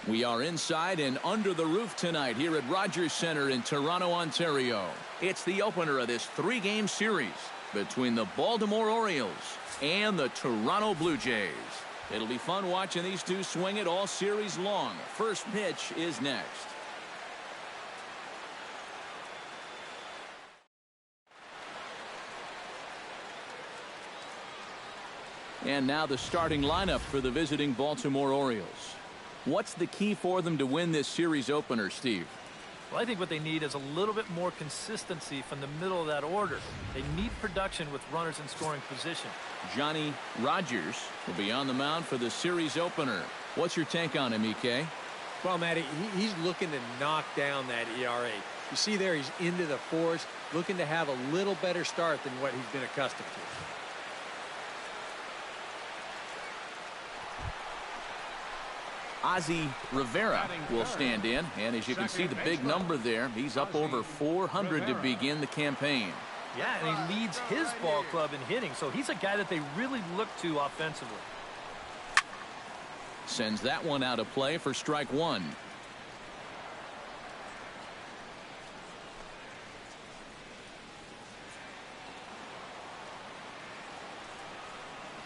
We are inside and under the roof tonight here at Rogers Centre in Toronto, Ontario. It's the opener of this three-game series between the Baltimore Orioles and the Toronto Blue Jays. It'll be fun watching these two swing it all series long. First pitch is next. And now the starting lineup for the visiting Baltimore Orioles. What's the key for them to win this series opener, Steve? Well, I think what they need is a little bit more consistency from the middle of that order. They need production with runners in scoring position. Johnny Rogers will be on the mound for the series opener. What's your take on him, EK? Well, Matty, he's looking to knock down that ERA. You see there, he's into the fours, looking to have a little better start than what he's been accustomed to. Ozzie Rivera will stand in, and as you can see the big number there, he's up over 400 to begin the campaign. Yeah, and he leads his ball club in hitting, so he's a guy that they really look to offensively. Sends that one out of play for strike one.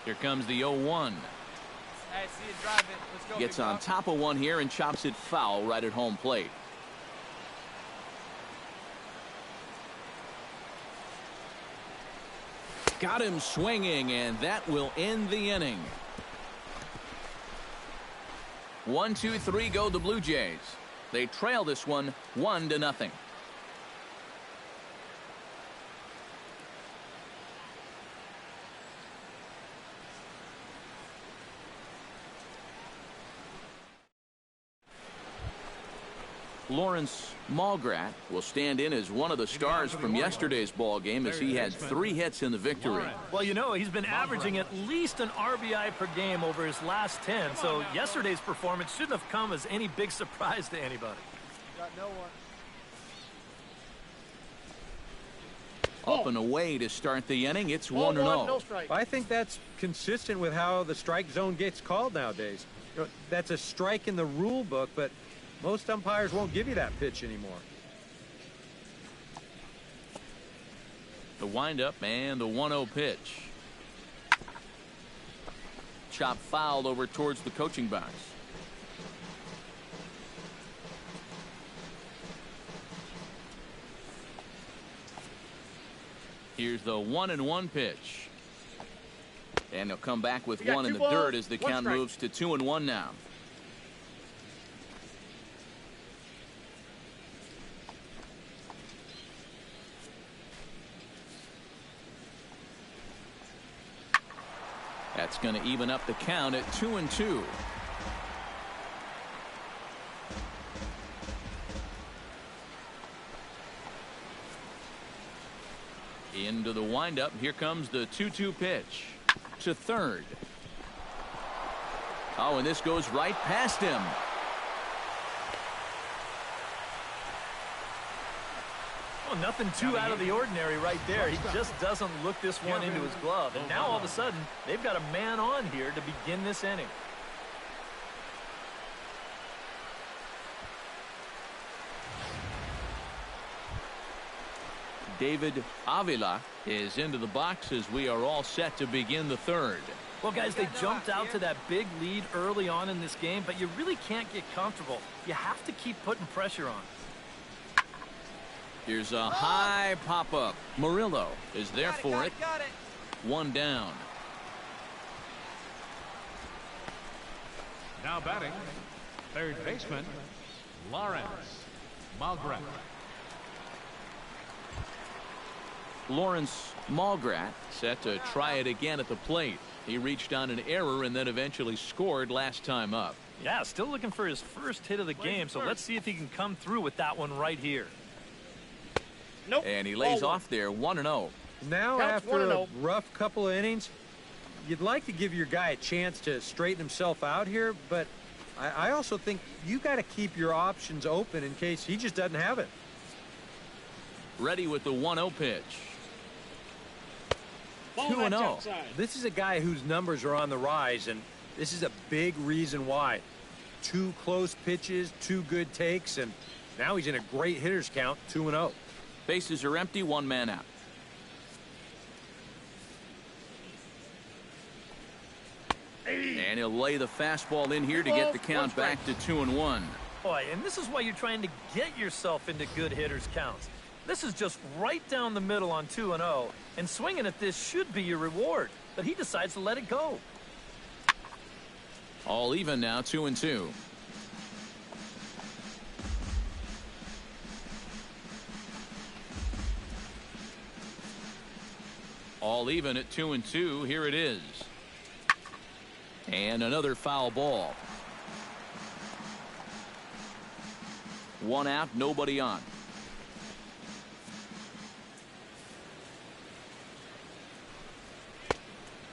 Here comes the 0-1. Hey, see you drive it. Let's go. Gets on top of one here and chops it foul right at home plate. Got him swinging, and that will end the inning. 1-2-3 go the Blue Jays. They trail this one 1-0. Lawrence Malgrat will stand in as one of the stars from yesterday's ball game as he had 3 hits in the victory. Well, you know, he's been averaging at least an RBI per game over his last 10, so yesterday's performance shouldn't have come as any big surprise to anybody. Got no one. Up and away to start the inning. It's 1-0. No strike. I think that's consistent with how the strike zone gets called nowadays. You know, that's a strike in the rule book, but most umpires won't give you that pitch anymore. The windup and the 1-0 pitch. Chop fouled over towards the coaching box. Here's the 1-1 pitch. And he'll come back with one in the dirt as the count moves to 2-1 now. That's going to even up the count at 2-2. Into the windup. Here comes the 2-2 pitch to third. Oh, and this goes right past him. Oh, nothing too out of the ordinary right there. He just doesn't look this one into his glove. And now all of a sudden, they've got a man on here to begin this inning. David Avila is into the box as we are all set to begin the third. Well, guys, they jumped out to that big lead early on in this game, but you really can't get comfortable. You have to keep putting pressure on. Here's a high pop-up. Murillo is there for it. Got it. One down. Now batting, third baseman, Lawrence Malgrat. Lawrence Malgrat set to try it again at the plate. He reached on an error and then eventually scored last time up. Yeah, still looking for his first hit of the game, so let's see if he can come through with that one right here. Nope. And he lays off there 1-0. Now, Counts after a 1-0. rough couple of innings, you'd like to give your guy a chance to straighten himself out here, but I also think you got to keep your options open in case he just doesn't have it. Ready with the 1-0 pitch. 2-0. This is a guy whose numbers are on the rise, and this is a big reason why. 2 close pitches, 2 good takes, and now he's in a great hitter's count, 2-0. Bases are empty, 1 man out. And he'll lay the fastball in here to get the count back to 2-1. Boy, and this is why you're trying to get yourself into good hitters' counts. This is just right down the middle on 2-0, and swinging at this should be your reward, but he decides to let it go. All even now, 2-2. All even at 2-2. Here it is. And another foul ball. 1 out, nobody on.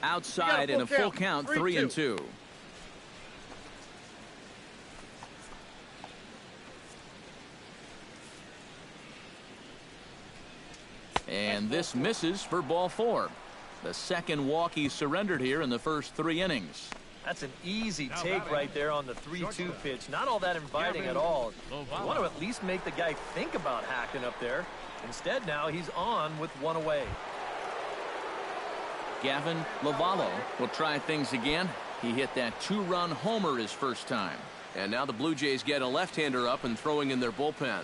Outside in a full count, 3-2. And this misses for ball 4. The second walk he surrendered here in the first 3 innings. That's an easy take right there on the 3-2 pitch. Not all that inviting at all. You want to at least make the guy think about hacking up there. Instead, now he's on with 1 away. Gavin Lovallo will try things again. He hit that 2-run homer his first time. And now the Blue Jays get a left-hander up and throwing in their bullpen.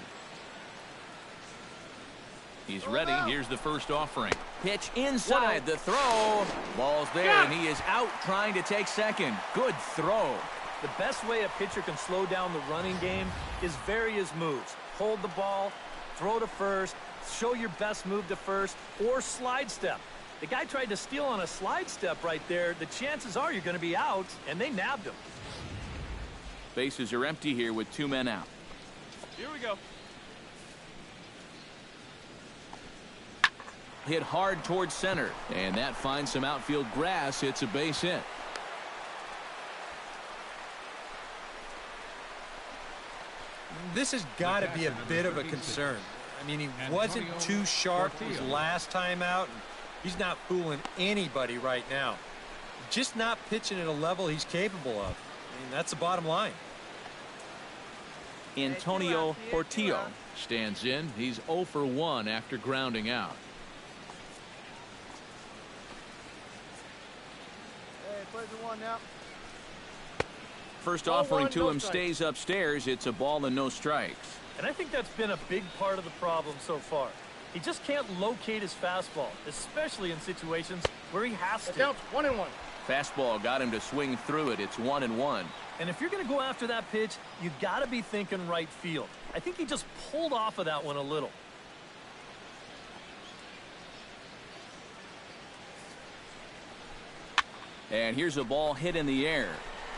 He's ready. Here's the first offering. Pitch inside the throw. Ball's there, and he is out trying to take second. Good throw. The best way a pitcher can slow down the running game is various moves. Hold the ball, throw to first, show your best move to first, or slide step. The guy tried to steal on a slide step right there. The chances are you're going to be out, and they nabbed him. Bases are empty here with 2 men out. Here we go. Hit hard towards center, and that finds some outfield grass. It's a base hit. This has got to be a bit of a concern. I mean, he wasn't too sharp his last time out, and he's not fooling anybody right now. Just not pitching at a level he's capable of. I mean, that's the bottom line. Antonio Portillo stands in. He's 0 for 1 after grounding out. Now. First offering to him stays upstairs. It's a ball and no strikes. And I think that's been a big part of the problem so far. He just can't locate his fastball, especially in situations where he has to. Counts 1-1. Fastball got him to swing through it. It's 1-1. And if you're going to go after that pitch, you got to be thinking right field. I think he just pulled off of that one a little. And here's a ball hit in the air.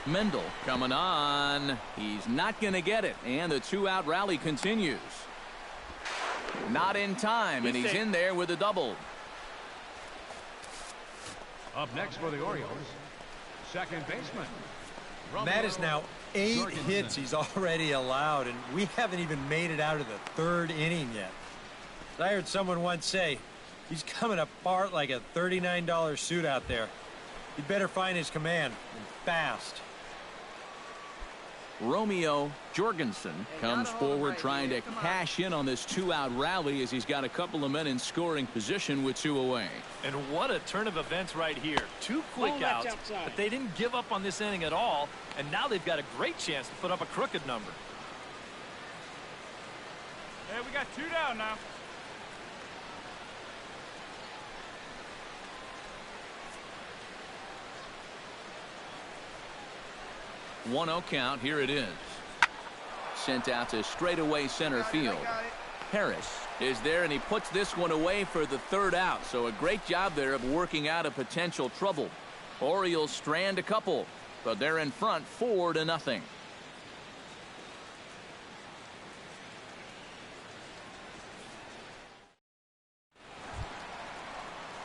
Mendel coming on. He's not going to get it. And the 2-out rally continues. Not in time, and he's in there with a double. Up next for the Orioles, second baseman. That is now 8 hits he's already allowed, and we haven't even made it out of the 3rd inning yet. I heard someone once say, he's coming apart like a $39 suit out there. He'd better find his command, and fast. Romeo Jorgensen comes forward trying to cash in on this 2-out rally as he's got a couple of men in scoring position with 2 away. And what a turn of events right here. 2 quick outs, but they didn't give up on this inning at all, and now they've got a great chance to put up a crooked number. Hey, we got 2 down now. One 1-0 count. Here it is. Sent out to straightaway center field. Harris is there, and he puts this one away for the 3rd out. So a great job there of working out a potential trouble. Orioles strand a couple, but they're in front 4-0.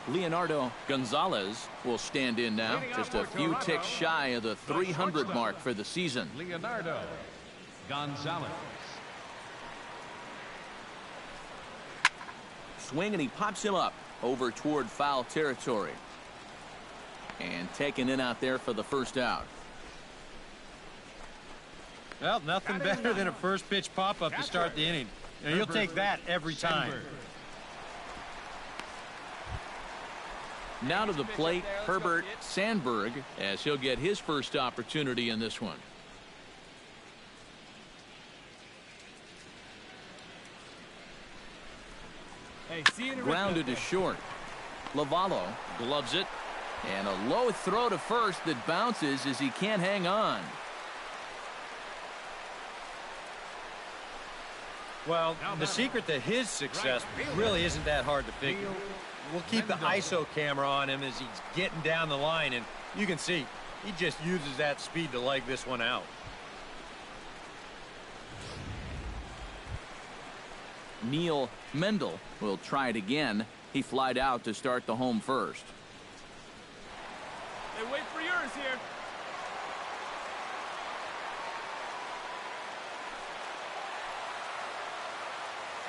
Leonardo Gonzalez will stand in now, just a few ticks shy of the 300 mark for the season. Leonardo Gonzalez. Swing, and he pops him up over toward foul territory. And taken in out there for the 1st out. Well, nothing better than a first pitch pop-up to start the inning. You know, you'll take that every time. Now to the plate, Herbert Sandberg, as he'll get his first opportunity in this one. Hey, see you in a Grounded to short. Lavallo gloves it. And a low throw to first that bounces as he can't hang on. Well, the secret to his success really isn't that hard to figure. We'll keep the ISO camera on him as he's getting down the line, and you can see he just uses that speed to leg this one out. Neil Mendel will try it again. He flied out to start the home first. Hey, wait for yours here.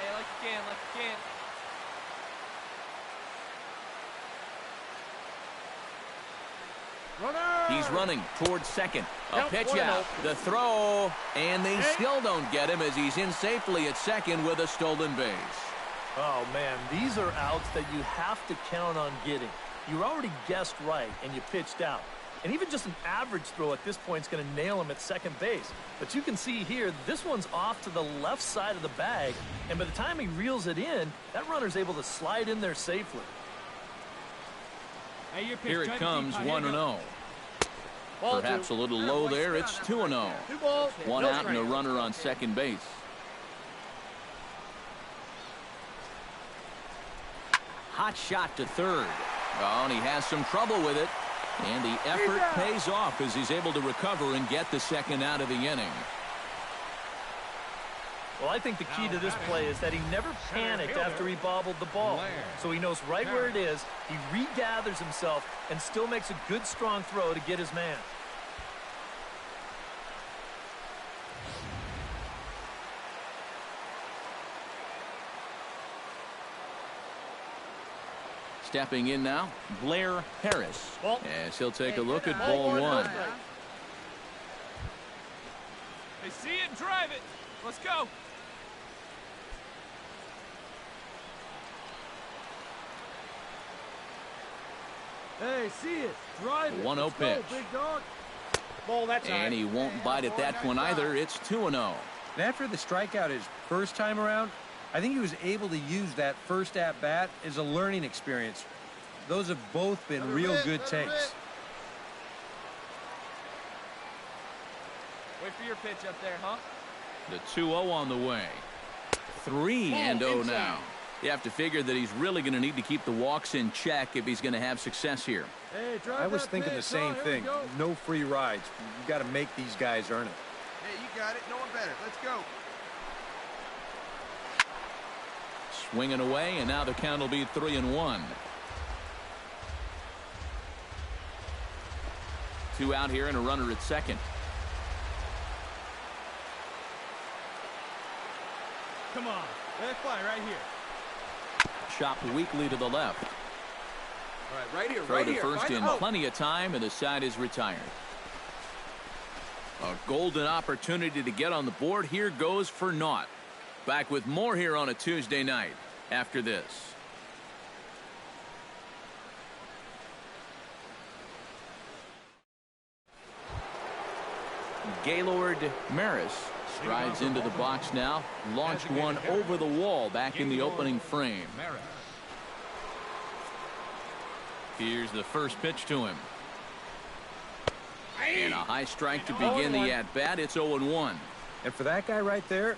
Hey, like you can. Runner! He's running towards second. A pitch out. The throw. And they still don't get him as he's in safely at second with a stolen base. Oh, man, these are outs that you have to count on getting. You already guessed right, and you pitched out. And even just an average throw at this point is going to nail him at second base. But you can see here, this one's off to the left side of the bag, and by the time he reels it in, that runner's able to slide in there safely. Hey, Here it comes, 1-0. Perhaps a little low there. It's 2-0. One out and a runner on second base. Hot shot to third. Oh, and he has some trouble with it. And the effort pays off as he's able to recover and get the second out of the inning. Well, I think the key to this play is that he never panicked after he bobbled the ball. So he knows right where it is. He regathers himself and still makes a good, strong throw to get his man. Stepping in now, Blair Harris, as he'll take a look at ball one. Hey, see it and drive it. Let's go. Hey, see it. Drive it. 1-0 pitch. Go, big dog. Ball, that's And he won't bite at that one either. It's 2-0. After the strikeout his first time around, I think he was able to use that first at-bat as a learning experience. Those have both been real good takes. Wait for your pitch up there, huh? The 2-0 on the way. 3-0 now. You have to figure that he's really going to need to keep the walks in check if he's going to have success here. Hey, I was thinking the same thing. No free rides. You got to make these guys earn it. Hey, you got it. No one better. Let's go. Swinging away, and now the count will be 3-1. 2 out here and a runner at second. Come on. Let it fly right here. Chopped weakly to the left. All right, right here, Throw right to here. first in plenty of time, and the side is retired. A golden opportunity to get on the board here goes for naught. Back with more here on a Tuesday night after this. Gaylord Maris strides into the box now. Launched one over the wall back in the opening frame. Here's the first pitch to him. And a high strike to begin the at-bat. It's 0-1. And for that guy right there,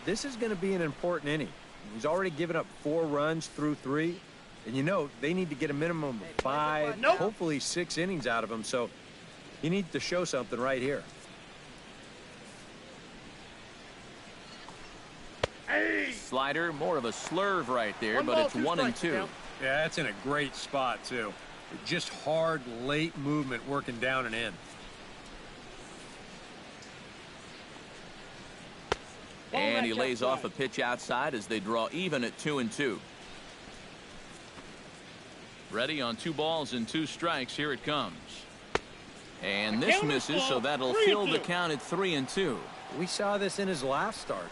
this is going to be an important inning. He's already given up 4 runs through 3. And you know, they need to get a minimum of 5, hopefully 6 innings out of him. So he needs to show something right here. Slider, more of a slurve right there, but it's 1-2. Yeah, that's in a great spot, too. Just hard, late movement working down and in. And he lays off a pitch outside as they draw even at 2-2. Ready on 2 balls and 2 strikes. Here it comes. And this misses, so that'll fill the count at 3-2. We saw this in his last start.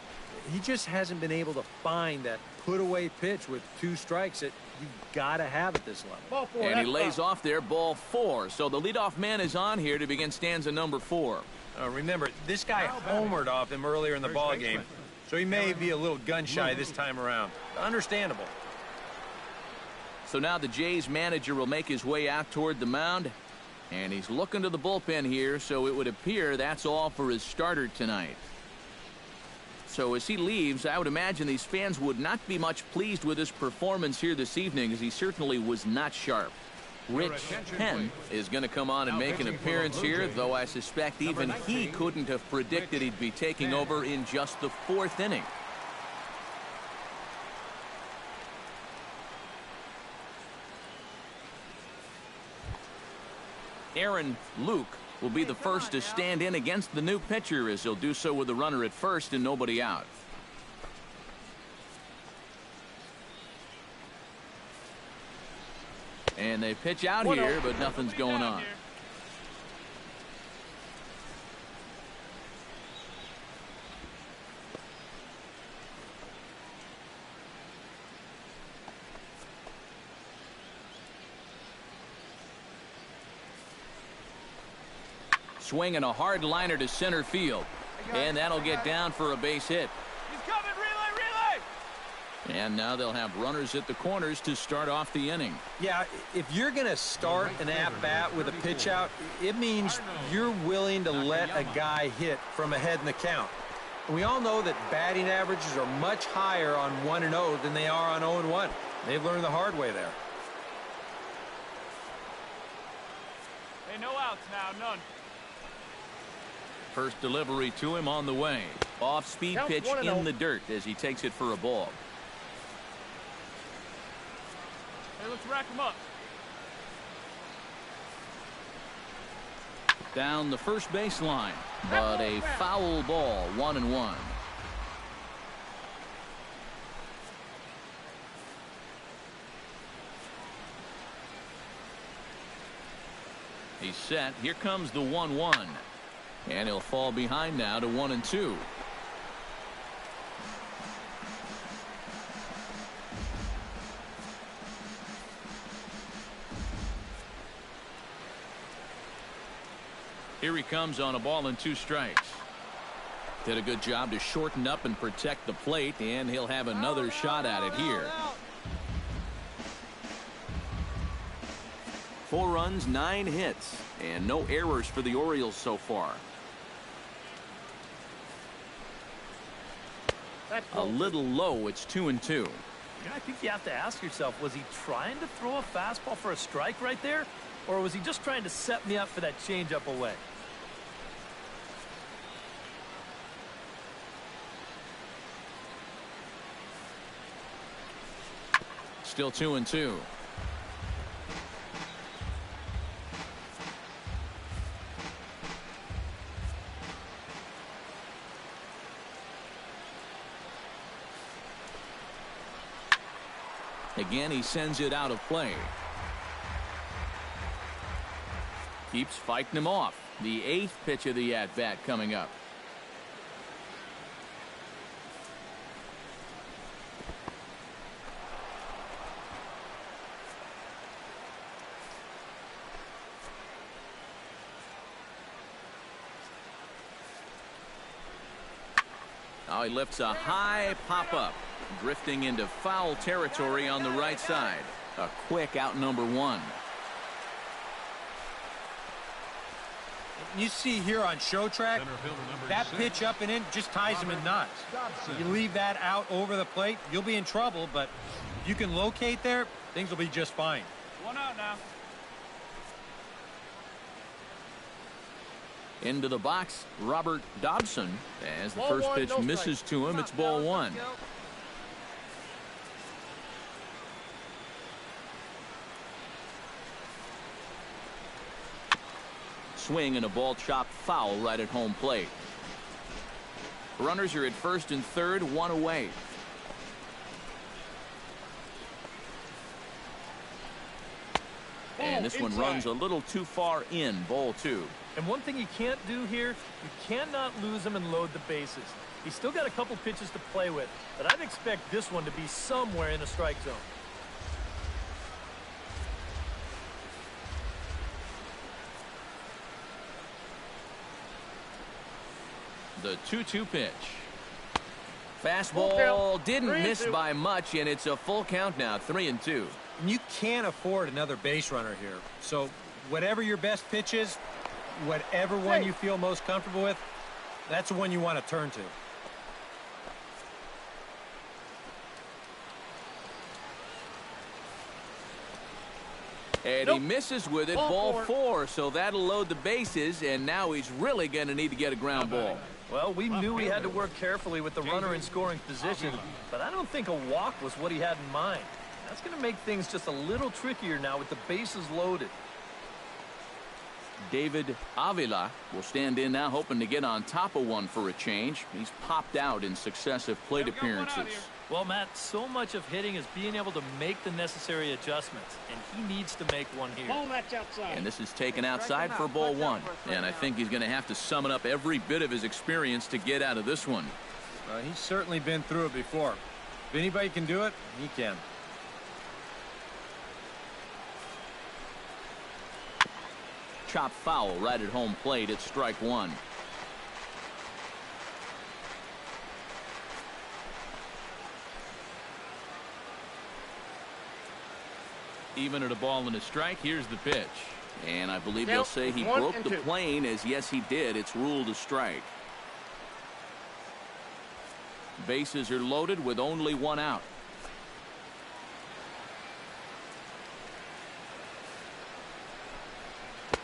He just hasn't been able to find that put-away pitch with 2 strikes that you've got to have at this level. Ball 4. And he lays off there, ball 4. So the leadoff man is on here to begin stanza number 4. Remember, this guy homered off him earlier in the ball game, so he may be a little gun-shy this time around. Understandable. So now the Jays manager will make his way out toward the mound, and he's looking to the bullpen here, so it would appear that's all for his starter tonight. So as he leaves, I would imagine these fans would not be much pleased with his performance here this evening, as he certainly was not sharp. Rich Penn is going to come on and make an appearance here, though I suspect even he couldn't have predicted he'd be taking over in just the 4th inning. Aaron Luke will be the first to stand in against the new pitcher, as he'll do so with a runner at first and nobody out. And they pitch out here, but nothing's going on. Swinging a hard liner to center field, and that'll get down for a base hit. He's coming, relay. And now they'll have runners at the corners to start off the inning. Yeah, if you're going to start an at-bat with a pitch out, it means you're willing to let a guy hit from ahead in the count. And we all know that batting averages are much higher on 1-0 than they are on 0-1. They've learned the hard way there. Hey, no outs now, none. First delivery to him on the way. Off-speed pitch in the dirt as he takes it for a ball. Hey, let's rack him up. Down the first baseline, but a foul ball, 1-1. He's set. Here comes the 1-1. And he'll fall behind now to 1-2. Here he comes on a ball and 2 strikes. Did a good job to shorten up and protect the plate, and he'll have another shot at it here. 4 runs, 9 hits, and no errors for the Orioles so far. A little low. It's 2-2. I think you have to ask yourself, was he trying to throw a fastball for a strike right there? Or was he just trying to set me up for that changeup away? Still 2-2. Again, he sends it out of play. Keeps fighting him off. The 8th pitch of the at-bat coming up. Now he lifts a high pop-up, drifting into foul territory on the right side. A quick out number 1. You see here on show track, that pitch up and in just ties him in knots. You leave that out over the plate, you'll be in trouble, but if you can locate there, things will be just fine. 1 out now. Into the box, Robert Dobson. As the first pitch misses to him, it's ball 1. Swing and a ball chopped foul right at home plate. Runners are at first and third, 1 away. And this one runs a little too far in, ball 2. And one thing you can't do here, you cannot lose him and load the bases. He's still got a couple pitches to play with, but I'd expect this one to be somewhere in the strike zone. The 2-2 pitch. Fastball didn't miss by much, and it's a full count now, 3-2. And you can't afford another base runner here. So whatever your best pitch is, whatever one you feel most comfortable with, that's the one you want to turn to. And he misses with it, ball 4, so that'll load the bases, and now he's really going to need to get a ground ball. Well, we knew he had to work carefully with the runner in scoring position, but I don't think a walk was what he had in mind. That's going to make things just a little trickier now with the bases loaded. David Avila will stand in now, hoping to get on top of one for a change. He's popped out in successive plate appearances. Well, Matt, so much of hitting is being able to make the necessary adjustments, and he needs to make one here. And this is taken outside for ball 1. And I think he's going to have to summon up every bit of his experience to get out of this one. He's certainly been through it before. If anybody can do it, he can. Chop foul right at home plate. It's strike 1. Even at a ball and a strike, here's the pitch. And I believe they'll say he broke the plane, as yes he did. It's ruled a strike. Bases are loaded with only one out.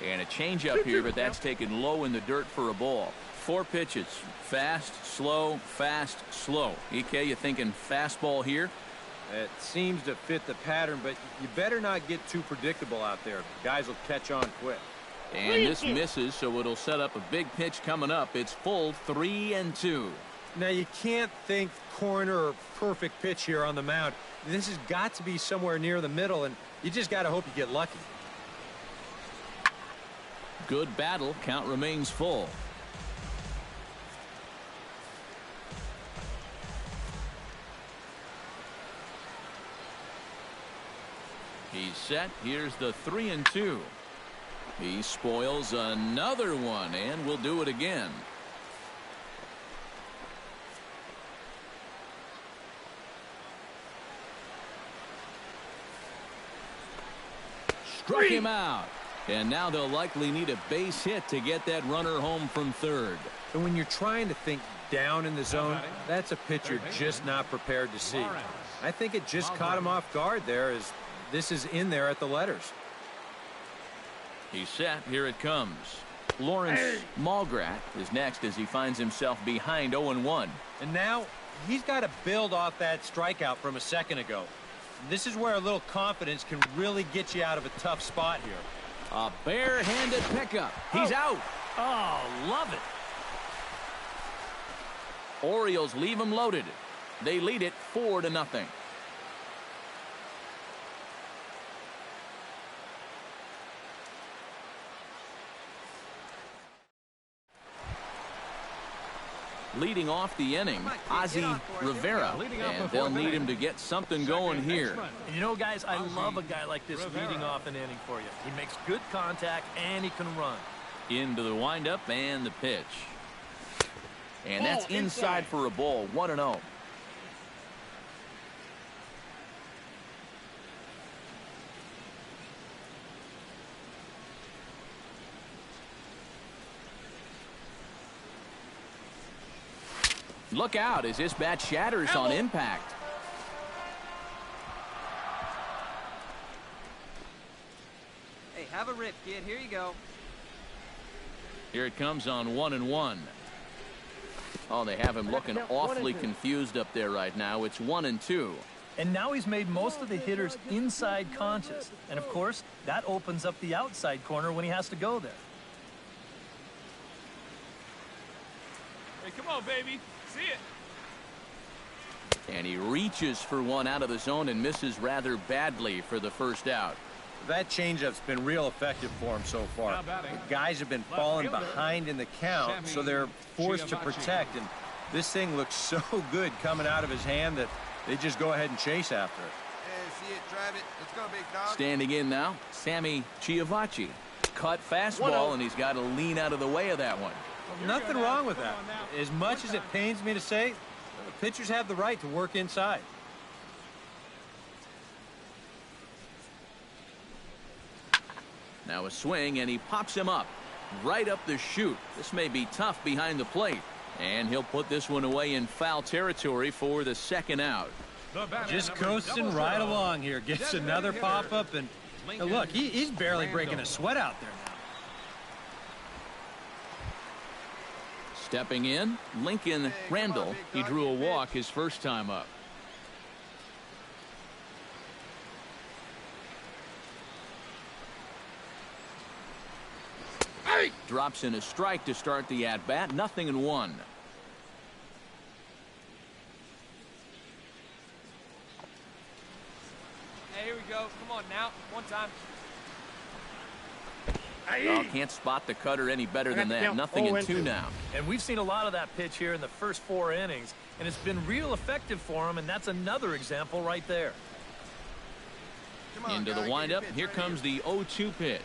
And a changeup here, but that's taken low in the dirt for a ball. 4 pitches. Fast, slow, fast, slow. EK, you thinking fastball here? It seems to fit the pattern, but you better not get too predictable out there. Guys will catch on quick. And this misses, so it'll set up a big pitch coming up. It's full 3-2. Now, you can't think corner or perfect pitch here on the mound. This has got to be somewhere near the middle, and you just got to hope you get lucky. Good battle. Count remains full. He's set. Here's the 3-2. He spoils another one, and will do it again. Struck him out. And now they'll likely need a base hit to get that runner home from third. And when you're trying to think down in the zone, that's a pitch you're just not prepared to see. I think it just caught him off guard there, as this is in there at the letters. He's set. Here it comes. Lawrence Malgrat is next as he finds himself behind 0-1. And now he's got to build off that strikeout from a second ago. This is where a little confidence can really get you out of a tough spot here. A barehanded pickup. He's out. Oh, love it. Orioles leave him loaded. They lead it 4-0. Leading off the inning, Ozzie Rivera, and they'll need him to get something going here. And you know, guys, I love a guy like this leading off an inning for you. He makes good contact, and he can run. Into the windup and the pitch. And that's inside for a ball, 1-0. Look out as this bat shatters on impact. Hey, have a rip, kid. Here you go. Here it comes on 1-1. Oh, they have him looking awfully confused up there right now. It's 1-2. And now he's made most of the hitters inside conscious. And, of course, that opens up the outside corner when he has to go there. Hey, come on, baby. See it. And he reaches for one out of the zone and misses rather badly for the first out. That changeup's been real effective for him so far. The guys have been falling behind in the count, so they're forced to protect. And this thing looks so good coming out of his hand that they just go ahead and chase after it. Yeah, see it, drive it. Let's go, big dog. Standing in now, Sammy Chiavacci. Cut fastball, and he's got to lean out of the way of that one. Nothing wrong with that. As much as it pains me to say, the pitchers have the right to work inside. Now a swing, and he pops him up right up the chute. This may be tough behind the plate, and he'll put this one away in foul territory for the second out. Just coasting right along here. Gets another pop-up, and look, he's barely breaking a sweat out there now. Stepping in, Lincoln Randall. He drew a walk his first time up. Drops in a strike to start the at-bat. 0-1. Hey, here we go. Come on now. One time. Oh, can't spot the cutter any better than that. 0-2 now. And we've seen a lot of that pitch here in the first 4 innings, and it's been real effective for him, and that's another example right there. Into the windup. Here comes the 0-2 pitch.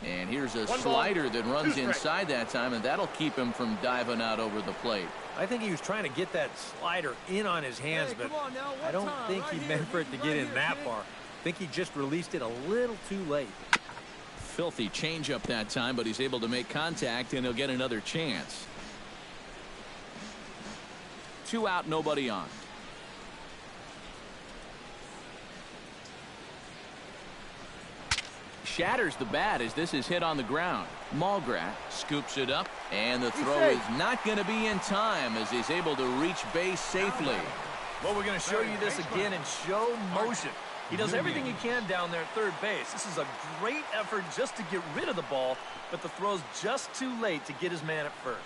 And here's a slider that runs inside that time, and that'll keep him from diving out over the plate. I think he was trying to get that slider in on his hands, but I don't think he meant for it to get in that far. I think he just released it a little too late. Filthy changeup that time, but he's able to make contact, and he'll get another chance. 2 out, nobody on. Shatters the bat as this is hit on the ground. Mulgrat scoops it up, and the throw is not going to be in time as he's able to reach base safely. Well, we're going to show you this again in show motion. He does everything he can down there at third base. This is a great effort just to get rid of the ball, but the throw's just too late to get his man at first.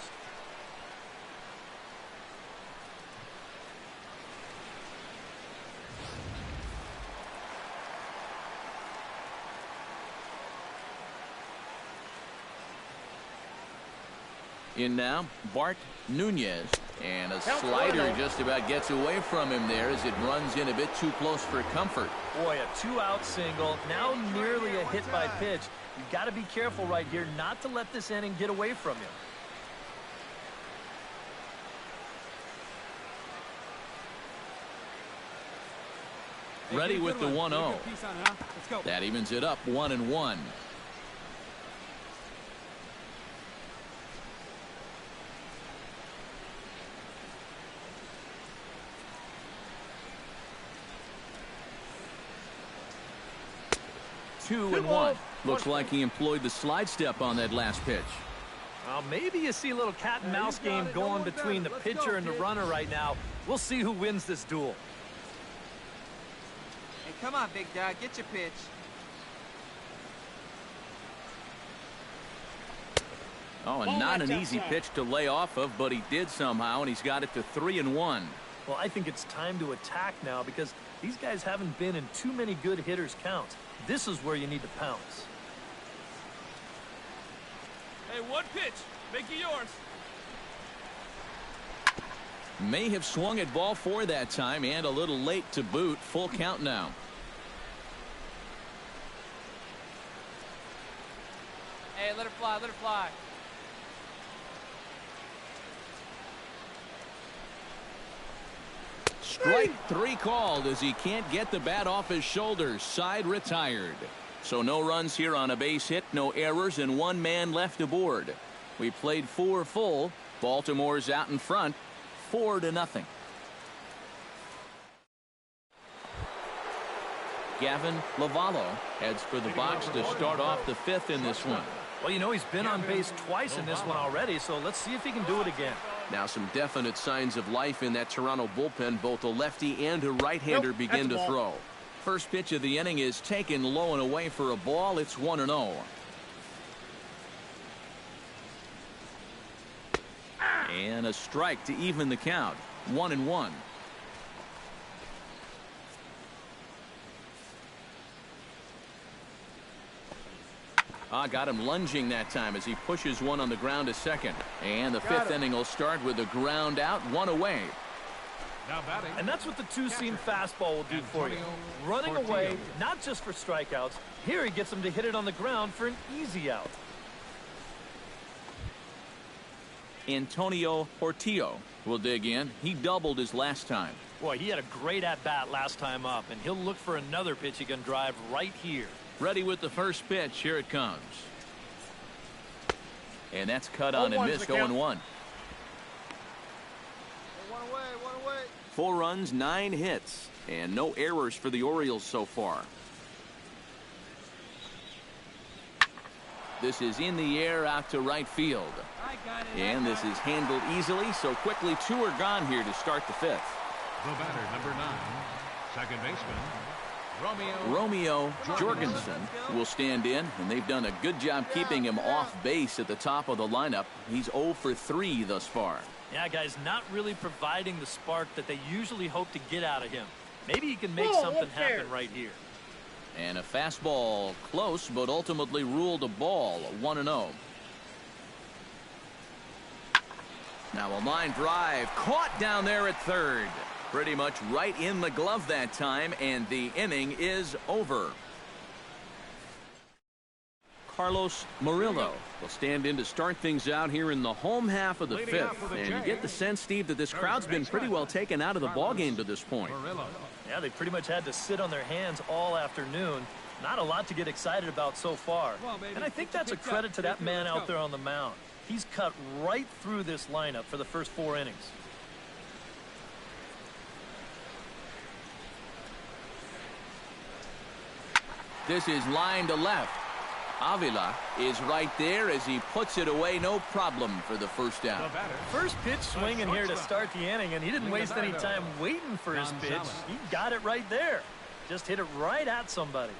In now, Bart Nunez, and a slider just about gets away from him there as it runs in a bit too close for comfort. Boy, a 2-out single, now nearly a hit by pitch. You've got to be careful right here not to let this inning get away from you. Ready with the 1-0. That evens it up 1-1. Two and one. Looks like he employed the slide step on that last pitch. Well, maybe you see a little cat and mouse game going between the pitcher and the runner right now. We'll see who wins this duel. Hey, come on, big dog. Get your pitch. Oh, and not an easy pitch to lay off of, but he did somehow, and he's got it to 3-1. Well, I think it's time to attack now because these guys haven't been in too many good hitters' counts. This is where you need to pounce. Hey, one pitch. Make it yours. May have swung at ball 4 that time, and a little late to boot. Full count now. Hey, let her fly, let her fly. Strike 3 called as he can't get the bat off his shoulders. Side retired. So no runs here on a base hit, no errors, and 1 man left aboard. We played 4 full. Baltimore's out in front, 4-0. Gavin Lavallo heads for the box to start off the 5th in this one. Well, you know, he's been on base twice in this one already, so let's see if he can do it again. Now some definite signs of life in that Toronto bullpen. Both a lefty and a right-hander begin to throw. First pitch of the inning is taken low and away for a ball. It's 1-0. And a strike to even the count. 1-1. Got him lunging that time as he pushes one on the ground to second. And the fifth inning will start with a ground out, one away. Now batting. And that's what the two-seam fastball will do for you. Running away, not just for strikeouts. Here he gets him to hit it on the ground for an easy out. Antonio Portillo will dig in. He doubled his last time. Boy, he had a great at-bat last time up, and he'll look for another pitch he can drive right here. Ready with the first pitch. Here it comes. And that's cut on and missed. 0-1. One away. 4 runs, 9 hits, and no errors for the Orioles so far. This is in the air out to right field. And this is handled easily, so quickly 2 are gone here to start the 5th. The batter, number 9, second baseman, Romeo Jorgensen will stand in, and they've done a good job keeping him off base at the top of the lineup. He's 0 for 3 thus far. Yeah, guys, not really providing the spark that they usually hope to get out of him. Maybe he can make something happen right here. And a fastball close, but ultimately ruled a ball. 1-0. Now a line drive caught down there at third. Pretty much right in the glove that time, and the inning is over. Carlos Murillo will stand in to start things out here in the home half of the 5th. And you get the sense, Steve, that this crowd's been pretty well taken out of the ballgame to this point. Yeah, they pretty much had to sit on their hands all afternoon. Not a lot to get excited about so far. And I think that's a credit to that man out there on the mound. He's cut right through this lineup for the first 4 innings. This is line to left. Avila is right there as he puts it away, no problem for the first out. First pitch swinging here to start the inning, and he didn't waste any time waiting for his pitch. He got it right there. Just hit it right at somebody.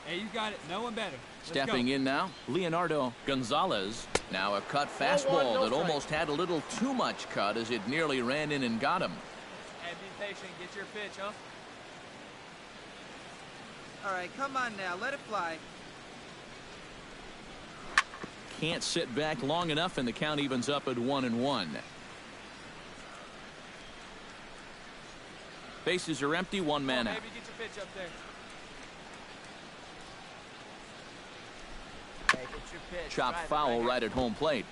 Hey, you got it. No one better. Stepping in now, Leonardo Gonzalez. Now a cut fastball that almost had a little too much cut as it nearly ran in and got him. Hey, be patient. Get your pitch, huh? All right, come on now. Let it fly. Can't sit back long enough, and the count evens up at 1-1. Bases are empty, 1 man out. Maybe get your pitch up there. Chop foul right at home plate.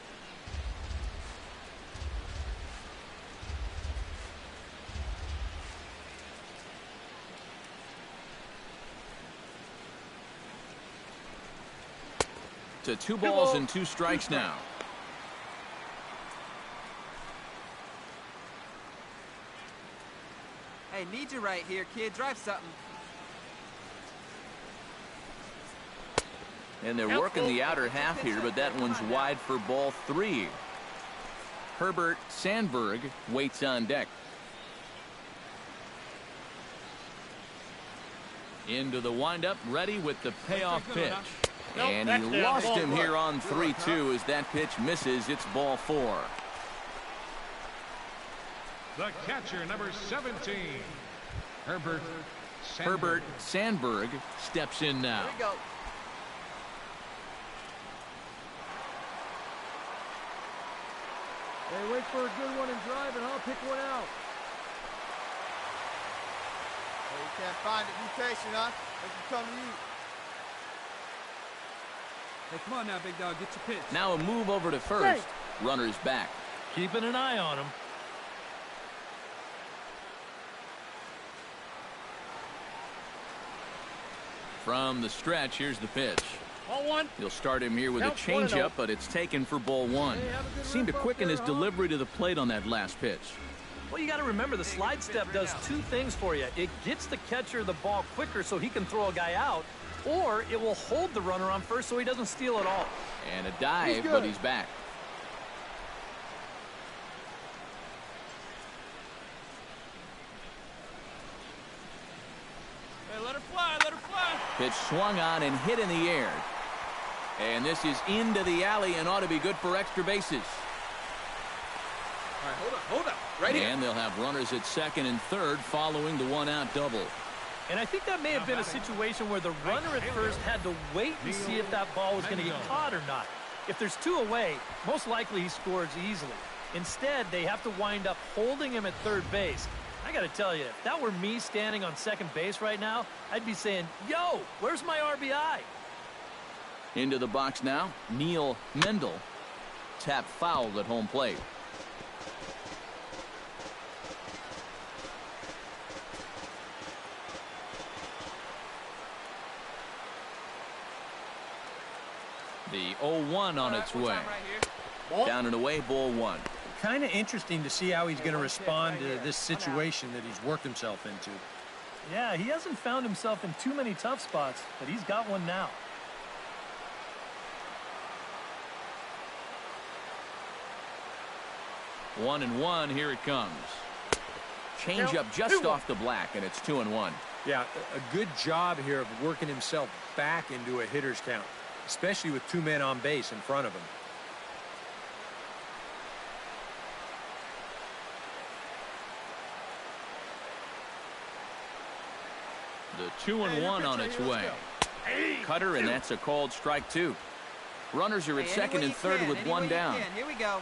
To 2 balls and 2 strikes now. Hey, need you right here, kid. Drive something. And they're working the outer half here, but that one's wide for ball 3. Herbert Sandberg waits on deck. Into the windup, ready with the payoff pitch. And he lost him here on 3-2 as that pitch misses. It's ball 4. the catcher, number 17, Herbert Sandberg steps in now. Here we go. Hey, wait for a good one and drive, and I'll pick one out. Hey, you can't find it. Be patient, huh? They can come to you. Hey, come on now, big dog. Get your pitch. Now a move over to first. Runners back. Keeping an eye on him. From the stretch, here's the pitch. Ball 1. He'll start him here with a changeup, but it's taken for ball 1. Seemed to quicken his delivery to the plate on that last pitch. Well, you got to remember the slide step does two things for you. It gets the catcher the ball quicker so he can throw a guy out, or it will hold the runner on first so he doesn't steal it all. And a dive, but he's back. Hey, let her fly, let her fly. Pitch swung on and hit in the air. And this is into the alley and ought to be good for extra bases. All right, hold up. Right here. And they'll have runners at second and third following the one-out double. And I think that may have been a situation where the runner at first had to wait and see if that ball was going to get caught or not. If there's two away, most likely he scores easily. Instead, they have to wind up holding him at third base. I got to tell you, if that were me standing on second base right now, I'd be saying, yo, where's my RBI? Into the box now, Neil Mendel. Tap fouled at home plate. The 0-1 on its way. Down and away, ball one. Kind of interesting to see how he's going to respond to this situation that he's worked himself into. Yeah, he hasn't found himself in too many tough spots, but he's got one now. 1-1, here it comes. Change up just off the black, and it's 2-1. Yeah, a good job here of working himself back into a hitter's count, especially with two men on base in front of him. The 2-1 on its way. Cutter, and that's a called strike two. Runners are at second and third with one down. Here we go.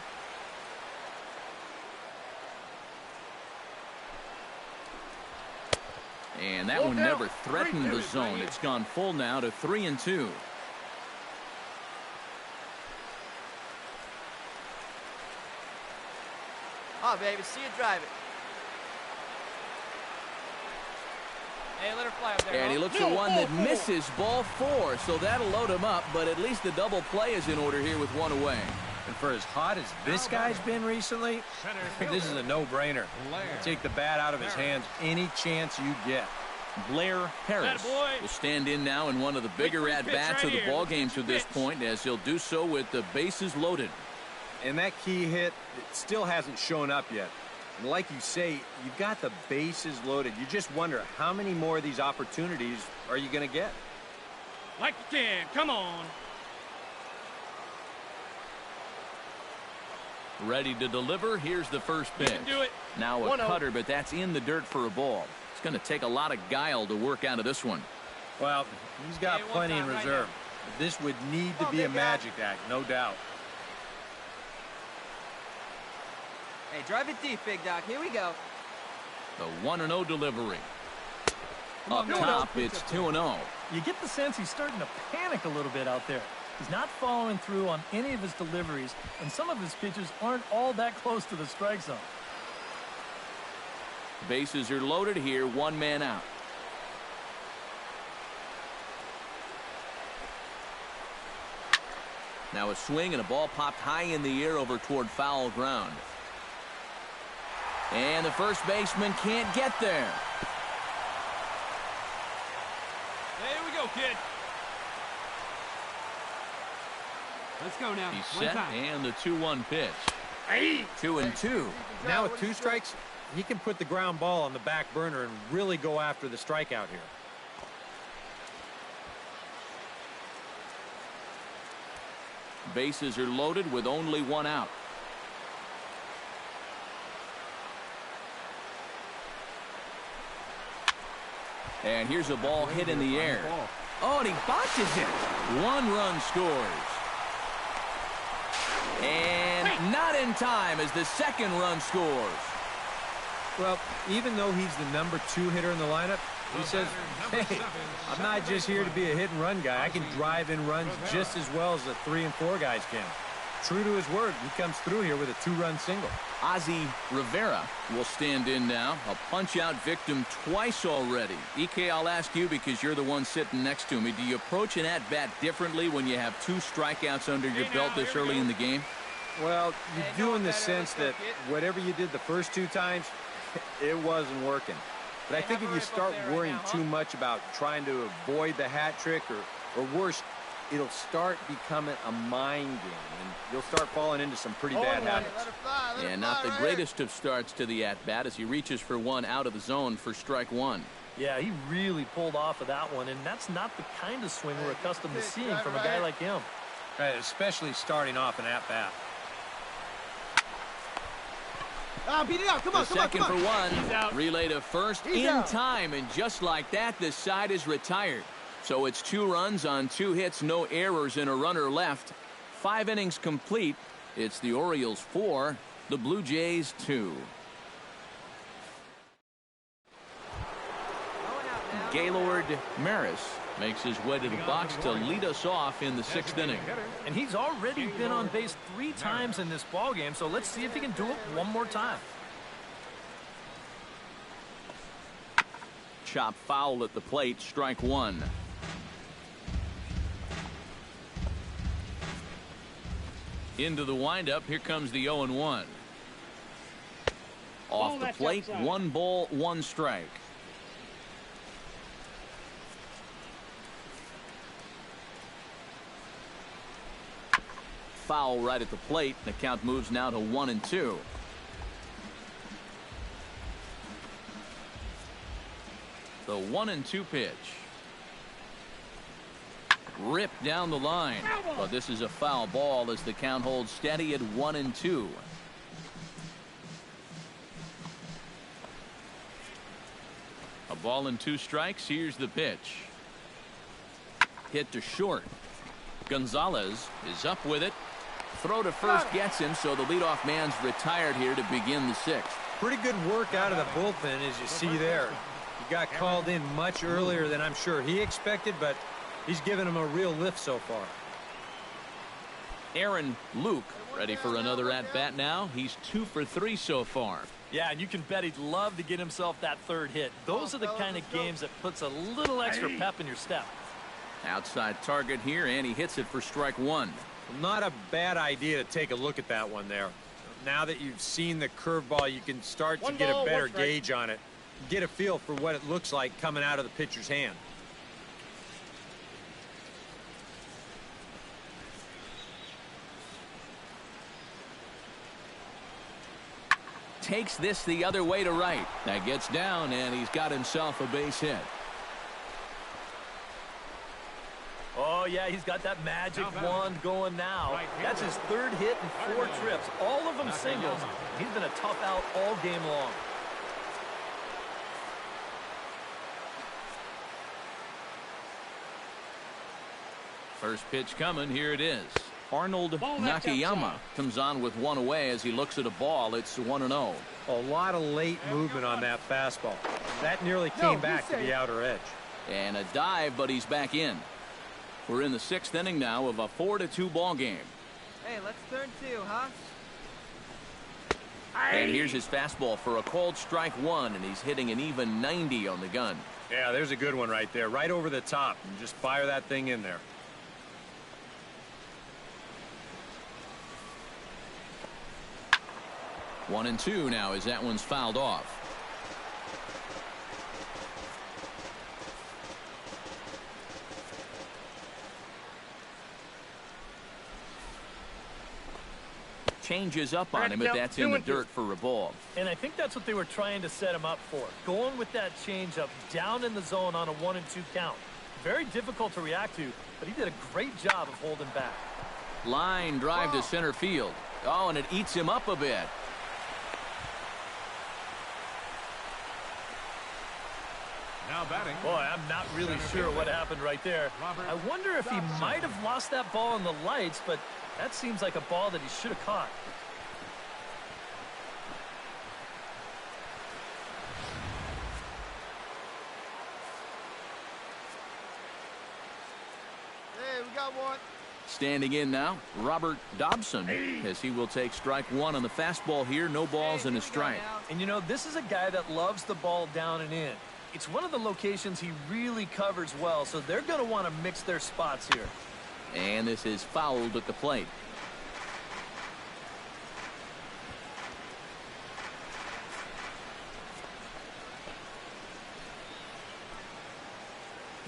And that one never threatened the zone. It's gone full now to 3-2. Oh, baby, see you drive it. Hey, let her fly up there. And he looks at one that misses ball four, so that'll load him up, but at least the double play is in order here with one away. And for as hot as this guy's been recently, this is a no-brainer. Take the bat out of his hands any chance you get. Blair Harris will stand in now in one of the bigger at-bats of the ballgame to this point, as he'll do so with the bases loaded. And that key hit, it still hasn't shown up yet. And like you say, you've got the bases loaded. You just wonder how many more of these opportunities are you going to get? Like you can. Come on. Ready to deliver. Here's the first pitch. Do it. Now a cutter, but that's in the dirt for a ball. It's going to take a lot of guile to work out of this one. Well, he's got plenty in reserve. This would need to be a magic act, no doubt. Hey, drive it deep, Big Doc. Here we go. The 1-0 delivery. Up top, it's 2-0. You get the sense he's starting to panic a little bit out there. He's not following through on any of his deliveries, and some of his pitches aren't all that close to the strike zone. Bases are loaded here, one man out. Now a swing and a ball popped high in the air over toward foul ground. And the first baseman can't get there. There we go, kid. Let's go now. He's set, and the 2-1 pitch. 2-2. Now with two strikes, he can put the ground ball on the back burner and really go after the strikeout here. Bases are loaded with only one out. And here's a ball hit in the air. Oh, and he botches it. One run scores. And not in time as the second run scores. Well, even though he's the #2 hitter in the lineup, he says, hey, I'm not just here to be a hit-and-run guy. I can drive in runs just as well as the 3 and 4 guys can. True to his word, he comes through here with a 2-run single. Ozzie Rivera will stand in now. A punch-out victim twice already. EK, I'll ask you because you're the one sitting next to me. Do you approach an at-bat differently when you have 2 strikeouts under your belt this early in the game? Well, you do in the sense that whatever you did the first 2 times, it wasn't working. But I think if you start worrying too much about trying to avoid the hat trick or worse, it'll start becoming a mind game, and you'll start falling into some pretty bad habits. Yeah, not the greatest of starts to the at-bat as he reaches for one out of the zone for strike one. Yeah, he really pulled off of that one, and that's not the kind of swing we're accustomed to seeing from a guy like him. Right, especially starting off an at-bat. Beat it out. Come on, the second for one. He's out. Relay to first He's in out. time, and just like that, this side is retired. So it's 2 runs on 2 hits, no errors, and a runner left. 5 innings complete. It's the Orioles 4, the Blue Jays 2. Gaylord Maris makes his way to the box to lead us off in the 6th inning. And he's already been on base 3 times in this ballgame, so let's see if he can do it one more time. Chop foul at the plate, strike 1. Into the windup, here comes the 0-1. Off the plate, 1 ball, 1 strike. Foul right at the plate. The count moves now to 1-2. The 1-2 pitch. Ripped down the line. But this is a foul ball as the count holds steady at 1-2. A ball and 2 strikes. Here's the pitch. Hit to short. Gonzalez is up with it. Throw to first gets him, so the leadoff man's retired here to begin the 6th. Pretty good work out of the bullpen, as you see there. He got called in much earlier than I'm sure he expected, but he's given him a real lift so far. Aaron Luke ready for another at-bat now. He's 2 for 3 so far. Yeah, and you can bet he'd love to get himself that 3rd hit. Those are the kind of games that puts a little extra pep in your step. Outside target here, and he hits it for strike 1. Not a bad idea to take a look at that one there. Now that you've seen the curveball, you can start to get a better gauge on it. Get a feel for what it looks like coming out of the pitcher's hand. Takes this the other way to right. That gets down, and he's got himself a base hit. Oh, yeah, he's got that magic wand going now. That's his 3rd hit in 4 trips, all of them singles. He's been a tough out all game long. First pitch coming. Here it is. Arnold Nakayama comes on with 1 away as he looks at a ball. It's 1-0. A lot of late movement on that fastball. That nearly came back to the outer edge. And a dive, but he's back in. We're in the 6th inning now of a 4-2 ball game. Hey, let's turn 2, huh? And here's his fastball for a called strike 1, and he's hitting an even 90 on the gun. Yeah, there's a good one right there, right over the top, and just fire that thing in there. One and 2 now as that one's fouled off. Changes up on him, but that's in the dirt for a ball. And I think that's what they were trying to set him up for. Going with that changeup down in the zone on a 1-2 count. Very difficult to react to, but he did a great job of holding back. Line drive to center field. Oh, and it eats him up a bit. Now batting. Boy, I'm not really sure what happened right there. I wonder if he might have lost that ball in the lights, but that seems like a ball that he should have caught. Hey, we got one. Standing in now, Robert Dobson, as he will take strike 1 on the fastball here. No balls and a strike. And you know, this is a guy that loves the ball down and in. It's one of the locations he really covers well, so they're going to want to mix their spots here. And this is fouled at the plate.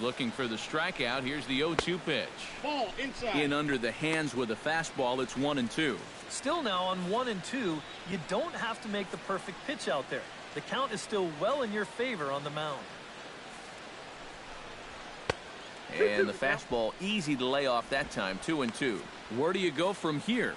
Looking for the strikeout. Here's the 0-2 pitch. Ball inside. In under the hands with a fastball. It's 1-2. Still now on 1-2, you don't have to make the perfect pitch out there. The count is still well in your favor on the mound. And the fastball easy to lay off that time. 2-2. Where do you go from here?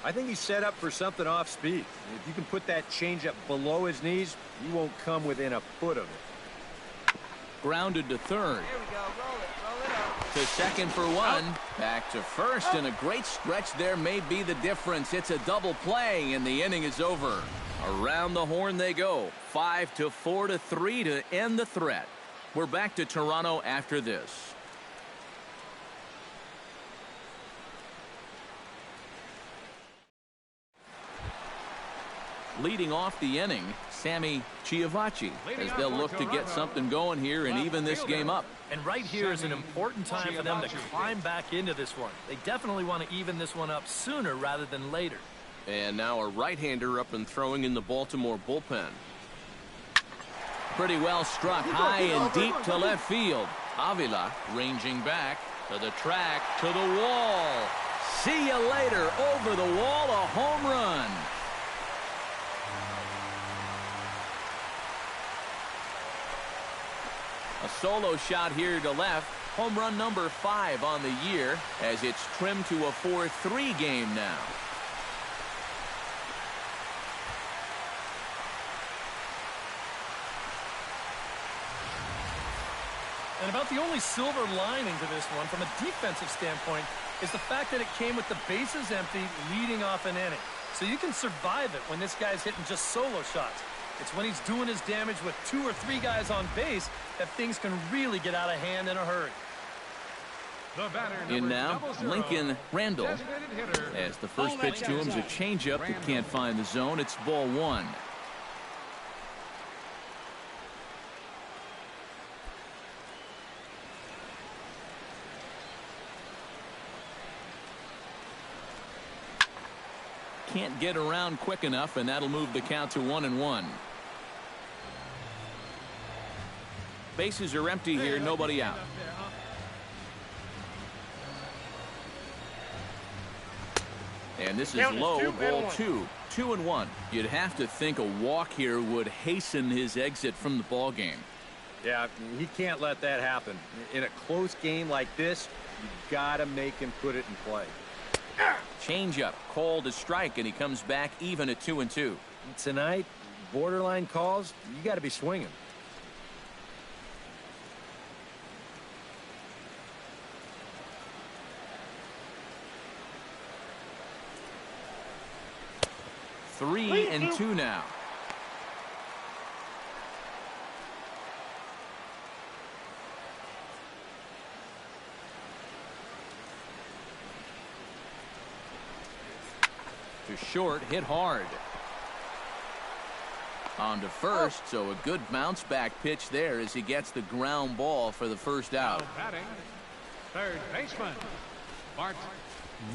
I think he's set up for something off speed. If you can put that changeup below his knees, he won't come within a foot of it. Grounded to third. Here we go. Roll it up. To second for one. Back to first, and a great stretch there may be the difference. It's a double play, and the inning is over. Around the horn they go. 5-4 to 3 to end the threat. We're back to Toronto after this. Leading off the inning, Sammy Chiavacci, as they'll look to get something going here and even this game up. And right here is an important time for them to climb back into this one. They definitely want to even this one up sooner rather than later. And now a right-hander up and throwing in the Baltimore bullpen. Pretty well struck high and deep to left field. Avila ranging back to the track, to the wall. See you later. Over the wall, a home run. A solo shot here to left. Home run number 5 on the year as it's trimmed to a 4-3 game now. And about the only silver lining to this one from a defensive standpoint is the fact that it came with the bases empty leading off an inning. So you can survive it when this guy's hitting just solo shots. It's when he's doing his damage with 2 or 3 guys on base that things can really get out of hand in a hurry. In now, Lincoln Randall, as the first pitch to him is a changeup that can't find the zone. It's ball 1. Can't get around quick enough, and that'll move the count to 1-1. Bases are empty here, nobody out. And this is low, ball 2. 2-1. You'd have to think a walk here would hasten his exit from the ball game. Yeah, he can't let that happen. In a close game like this, you gotta make him put it in play. Changeup, called a strike, and he comes back even at 2-2. Tonight, borderline calls, you got to be swinging. Three and 2 now. To short, hit hard. On to first, so a good bounce back pitch there as he gets the ground ball for the first out. Now batting, third baseman, Bart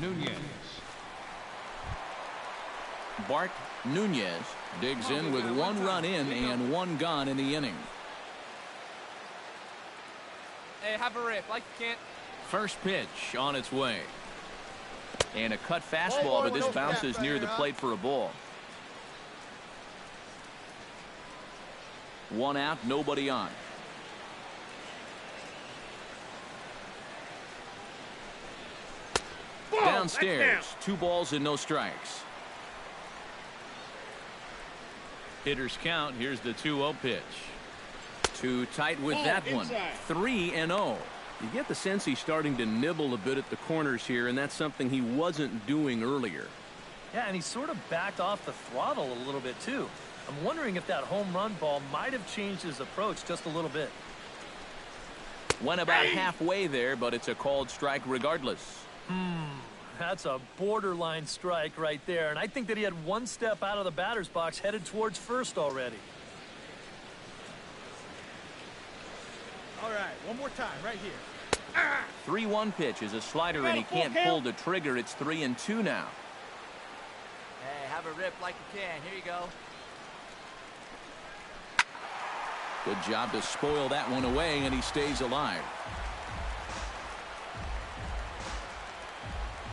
Nunez. Bart Nunez digs in with 1 run in and 1 gone in the inning. Hey, have a rip like you can't. First pitch on its way. And a cut fastball, but this bounces near the plate for a ball. 1 out, nobody on. Downstairs, 2 balls and no strikes. Hitters count. Here's the 2-0 pitch. Too tight with that one. 3-0. You get the sense he's starting to nibble a bit at the corners here, and that's something he wasn't doing earlier. Yeah, and he sort of backed off the throttle a little bit too. I'm wondering if that home run ball might have changed his approach just a little bit. Went about halfway there, but it's a called strike regardless. That's a borderline strike right there, and I think that he had 1 step out of the batter's box headed towards first already. All right, one more time right here. 3-1 pitch is a slider, and he can't pull the trigger. It's 3-2 now. Hey, have a rip like you can. Here you go. Good job to spoil that one away, and he stays alive.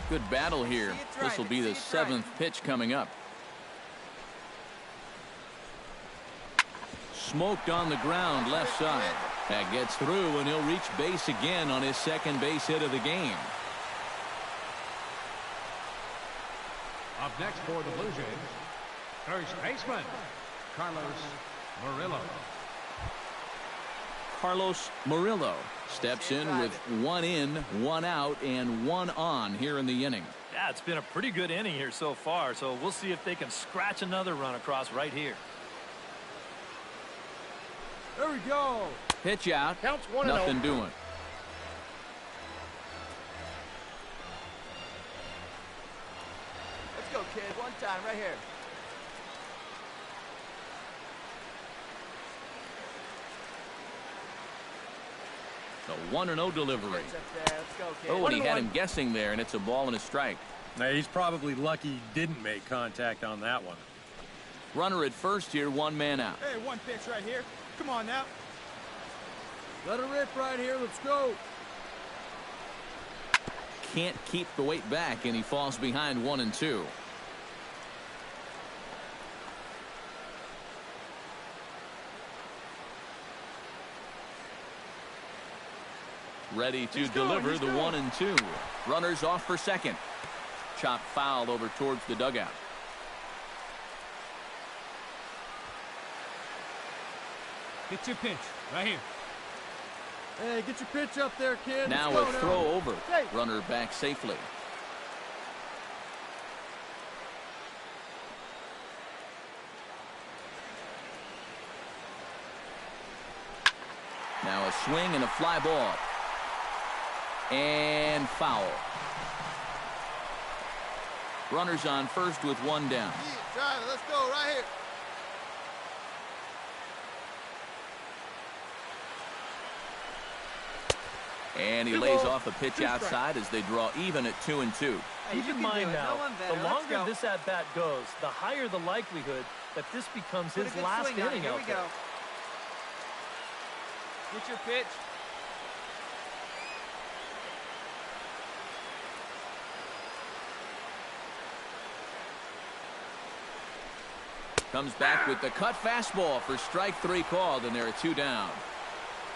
Good battle here. This will be the 7th pitch coming up. Smoked on the ground left side. That gets through, and he'll reach base again on his 2nd base hit of the game. Up next for the Blue Jays, first baseman, Carlos Murillo. Carlos Murillo steps in with 1 in, 1 out, and 1 on here in the inning. Yeah, it's been a pretty good inning here so far, so we'll see if they can scratch another run across right here. There we go. Pitch out. Counts 1-0. Nothing doing. Let's go, kid. One time, right here. The 1-0 delivery. Let's go, kid. Oh, and he had him guessing there, and it's a ball and a strike. Now, he's probably lucky he didn't make contact on that one. Runner at first here, 1 man out. Hey, one pitch right here. Come on now. Let her rip right here. Let's go. Can't keep the weight back, and he falls behind 1 and 2. Ready to deliver the 1 and 2. Runners off for second. Chop foul over towards the dugout. Get your pitch right here. Hey, get your pitch up there, kid. Now Let's a go throw now. over. Hey. Runner back safely. Now a swing and a fly ball. And foul. Runners on first with 1 down. Yeah, drive it. Let's go right here. And he lays off a pitch outside as they draw even at 2 and 2. Hey, Keep you in can do mind it. now, No one better. the Let's longer go. this at-bat goes, the higher the likelihood that this becomes Put a his good last swing on it. inning Here out we there. go. Get your pitch. Comes back with the cut fastball for strike 3 called, and there are 2 down.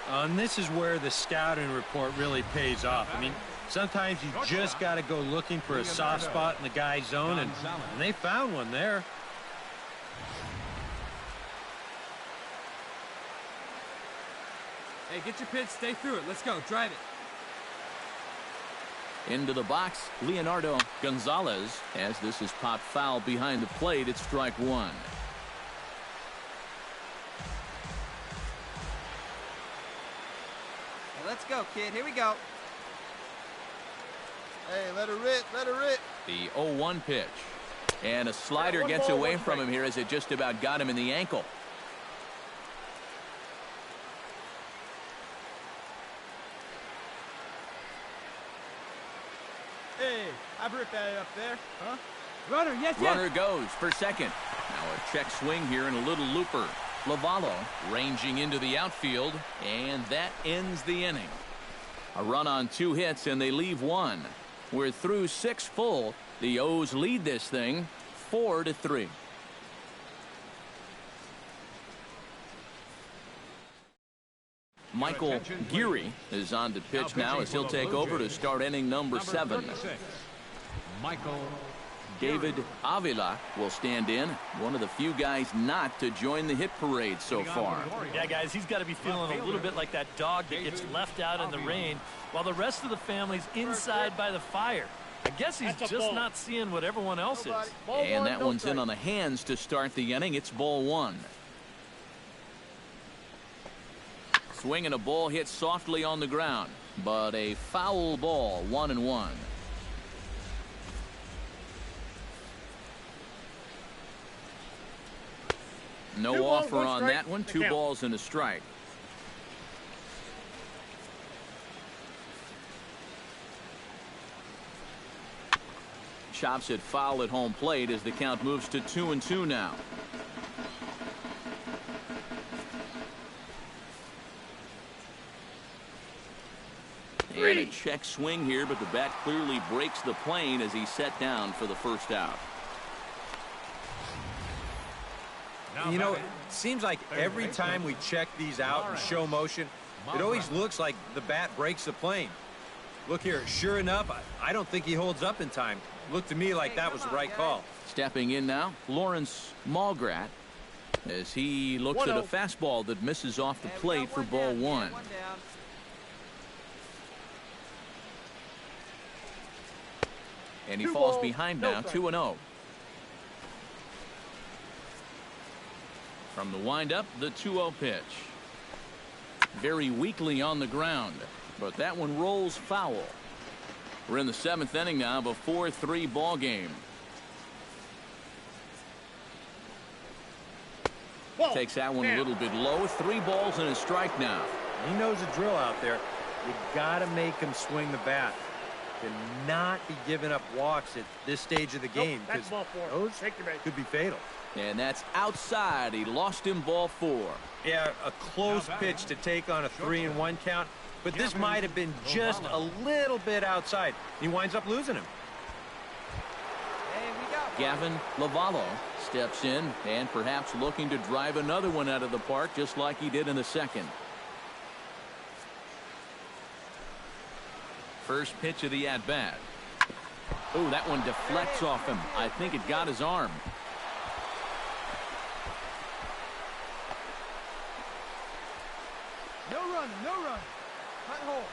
And this is where the scouting report really pays off. I mean, sometimes you just got to go looking for a soft spot in the guy's zone, and they found one there. Hey, get your pitch. Stay through it. Let's go. Drive it. Into the box, Leonardo Gonzalez, as this is popped foul behind the plate. It's strike 1. Hey, let's go, kid. Here we go. Hey, let her rip. Let her rip. The 0-1 pitch. And a slider gets away from him here as it just about got him in the ankle. Hey, I've ripped that up there. Huh? Runner, yes, Runner goes for second. Now a check swing here and a little looper. Lavallo ranging into the outfield, and that ends the inning. A run on 2 hits, and they leave 1. We're through 6 full. The O's lead this thing 4-3. Michael Geary is on to pitch now as he'll take over to start inning number 7. Michael David Avila will stand in, one of the few guys not to join the hit parade so far. Yeah, guys, he's got to be feeling a little bit like that dog that gets left out in the rain while the rest of the family's inside by the fire. I guess he's just not seeing what everyone else is. And that one's in on the hands to start the inning. It's ball 1. Swing and a ball hit softly on the ground, but a foul ball, 1-1. No offer on that one. 2 balls and a strike. Chops it foul at home plate as the count moves to 2-2 now. And a check swing here, but the bat clearly breaks the plane as he's set down for the first out. You know, it seems like every time we check these out in show motion, it always looks like the bat breaks the plane. Look here, sure enough, I don't think he holds up in time. Looked to me like that was the right call. Stepping in now, Lawrence Malgrat, as he looks at a fastball that misses off the plate for ball one. And he falls behind now, 2-0. From the windup, the 2-0 pitch. Very weakly on the ground, but that one rolls foul. We're in the 7th inning now of a 4-3 ball game. Takes that one a little bit low. 3 balls and a strike now. He knows the drill out there. You got to make him swing the bat. Cannot be giving up walks at this stage of the game, because those could be fatal. And that's outside. He lost him, ball 4. Yeah, a close pitch to take on a 3-1 count, but this might have been just a little bit outside. He winds up losing him. Gavin Lavallo steps in and perhaps looking to drive another one out of the park, just like he did in the second. First pitch of the at-bat. Oh, that one deflects off him. I think it got his arm. No run, no run. Hot hole.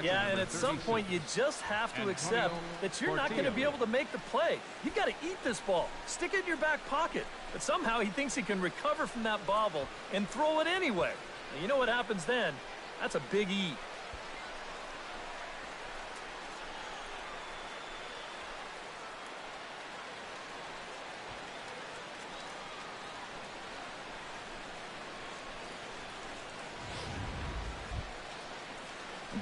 Yeah, and at some point you just have to accept that you're not going to be able to make the play. You got to eat this ball. Stick it in your back pocket. But somehow he thinks he can recover from that bobble and throw it anyway. And you know what happens then? That's a big E.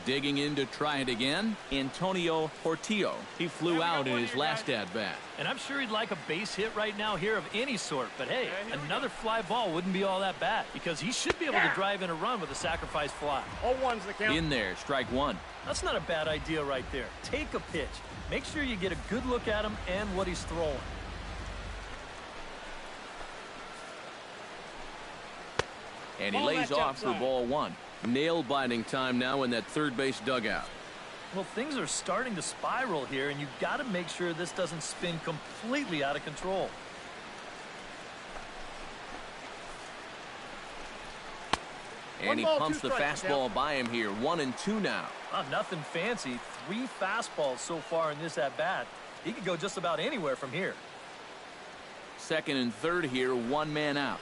Digging in to try it again, Antonio Portillo. He flew out in his last at-bat. And I'm sure he'd like a base hit right now here of any sort. But hey, another fly ball wouldn't be all that bad, because he should be able to drive in a run with a sacrifice fly. All ones the count. In there, strike 1. That's not a bad idea right there. Take a pitch. Make sure you get a good look at him and what he's throwing. And he lays off for ball 1. Nail-biting time now in that third base dugout. Well, things are starting to spiral here, and you've got to make sure this doesn't spin completely out of control. And he pumps the fastball by him here. 1-2 now. Nothing fancy. 3 fastballs so far in this at-bat. He could go just about anywhere from here. Second and third here, 1 man out.